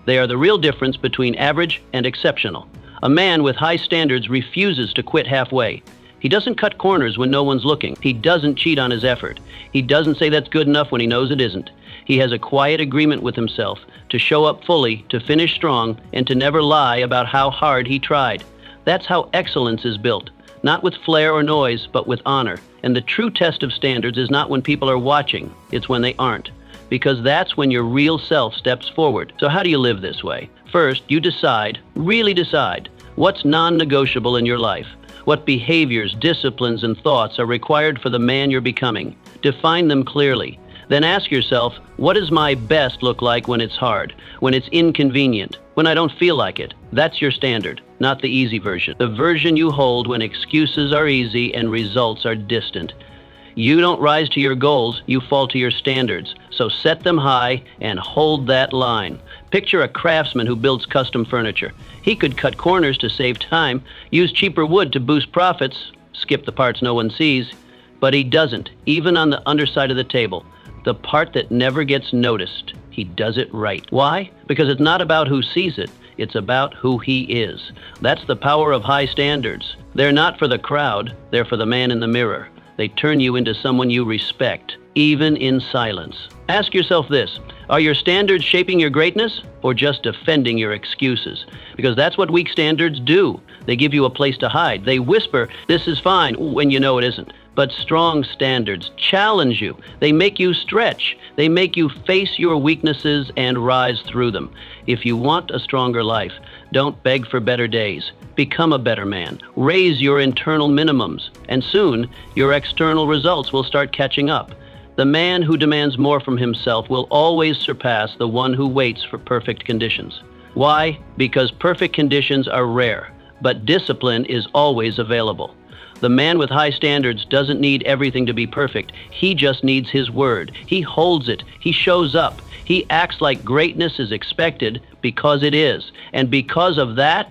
Speaker 1: They are the real difference between average and exceptional. A man with high standards refuses to quit halfway. He doesn't cut corners when no one's looking. He doesn't cheat on his effort. He doesn't say that's good enough when he knows it isn't. He has a quiet agreement with himself to show up fully, to finish strong, and to never lie about how hard he tried. That's how excellence is built. Not with flair or noise, but with honor. And the true test of standards is not when people are watching, it's when they aren't. Because that's when your real self steps forward. So how do you live this way? First, you decide, really decide, what's non-negotiable in your life. What behaviors, disciplines, and thoughts are required for the man you're becoming. Define them clearly. Then ask yourself, what does my best look like when it's hard, when it's inconvenient, when I don't feel like it? That's your standard, not the easy version. The version you hold when excuses are easy and results are distant. You don't rise to your goals, you fall to your standards. So set them high and hold that line. Picture a craftsman who builds custom furniture. He could cut corners to save time, use cheaper wood to boost profits, skip the parts no one sees, but he doesn't, even on the underside of the table. The part that never gets noticed, he does it right. Why? Because it's not about who sees it, it's about who he is. That's the power of high standards. They're not for the crowd, they're for the man in the mirror. They turn you into someone you respect, even in silence. Ask yourself this, are your standards shaping your greatness or just defending your excuses? Because that's what weak standards do. They give you a place to hide. They whisper, this is fine, when you know it isn't. But strong standards challenge you. They make you stretch. They make you face your weaknesses and rise through them. If you want a stronger life, don't beg for better days. Become a better man. Raise your internal minimums, and soon your external results will start catching up. The man who demands more from himself will always surpass the one who waits for perfect conditions. Why? Because perfect conditions are rare, but discipline is always available. The man with high standards doesn't need everything to be perfect. He just needs his word. He holds it. He shows up. He acts like greatness is expected because it is. And because of that,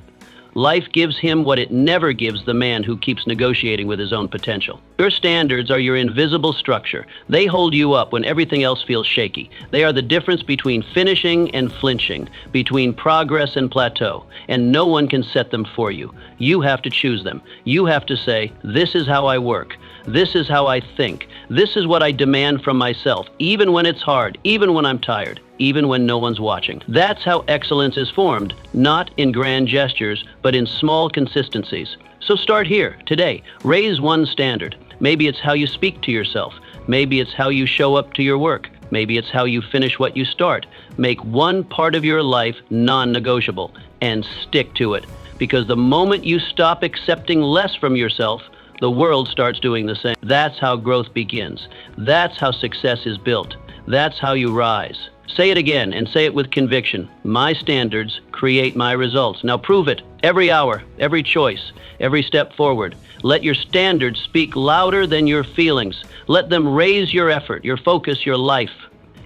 Speaker 1: life gives him what it never gives the man who keeps negotiating with his own potential. Your standards are your invisible structure. They hold you up when everything else feels shaky. They are the difference between finishing and flinching, between progress and plateau, and no one can set them for you. You have to choose them. You have to say, this is how I work. This is how I think. This is what I demand from myself, even when it's hard, even when I'm tired, even when no one's watching. That's how excellence is formed, not in grand gestures, but in small consistencies. So start here, today. Raise one standard. Maybe it's how you speak to yourself. Maybe it's how you show up to your work. Maybe it's how you finish what you start. Make one part of your life non-negotiable and stick to it. Because the moment you stop accepting less from yourself, the world starts doing the same. That's how growth begins. That's how success is built. That's how you rise. Say it again, and say it with conviction. My standards create my results. Now prove it. Every hour, every choice, every step forward. Let your standards speak louder than your feelings. Let them raise your effort, your focus, your life.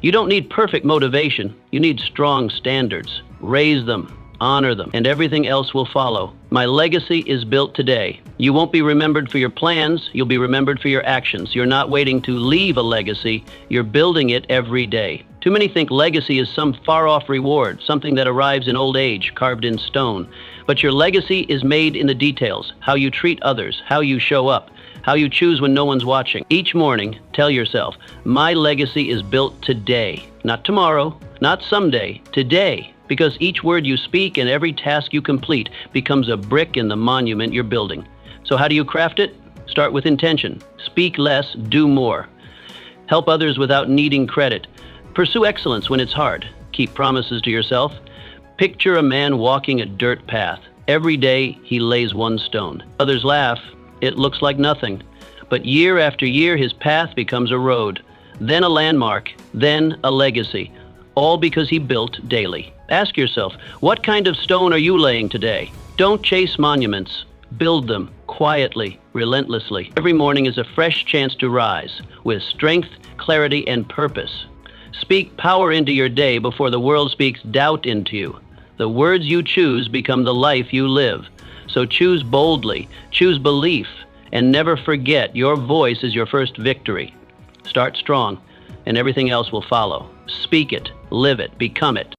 Speaker 1: You don't need perfect motivation. You need strong standards. Raise them. Honor them, and everything else will follow. My legacy is built today. You won't be remembered for your plans, you'll be remembered for your actions. You're not waiting to leave a legacy, you're building it every day. Too many think legacy is some far-off reward, something that arrives in old age, carved in stone. But your legacy is made in the details, how you treat others, how you show up, how you choose when no one's watching. Each morning, tell yourself, my legacy is built today, not tomorrow, not someday, today. Because each word you speak and every task you complete becomes a brick in the monument you're building. So how do you craft it? Start with intention. Speak less, do more. Help others without needing credit. Pursue excellence when it's hard. Keep promises to yourself. Picture a man walking a dirt path. Every day he lays one stone. Others laugh. It looks like nothing. But year after year his path becomes a road, then a landmark, then a legacy. All because he built daily. Ask yourself, what kind of stone are you laying today? Don't chase monuments. Build them quietly, relentlessly. Every morning is a fresh chance to rise with strength, clarity, and purpose. Speak power into your day before the world speaks doubt into you. The words you choose become the life you live. So choose boldly, choose belief, and never forget your voice is your first victory. Start strong, and everything else will follow. Speak it, live it, become it.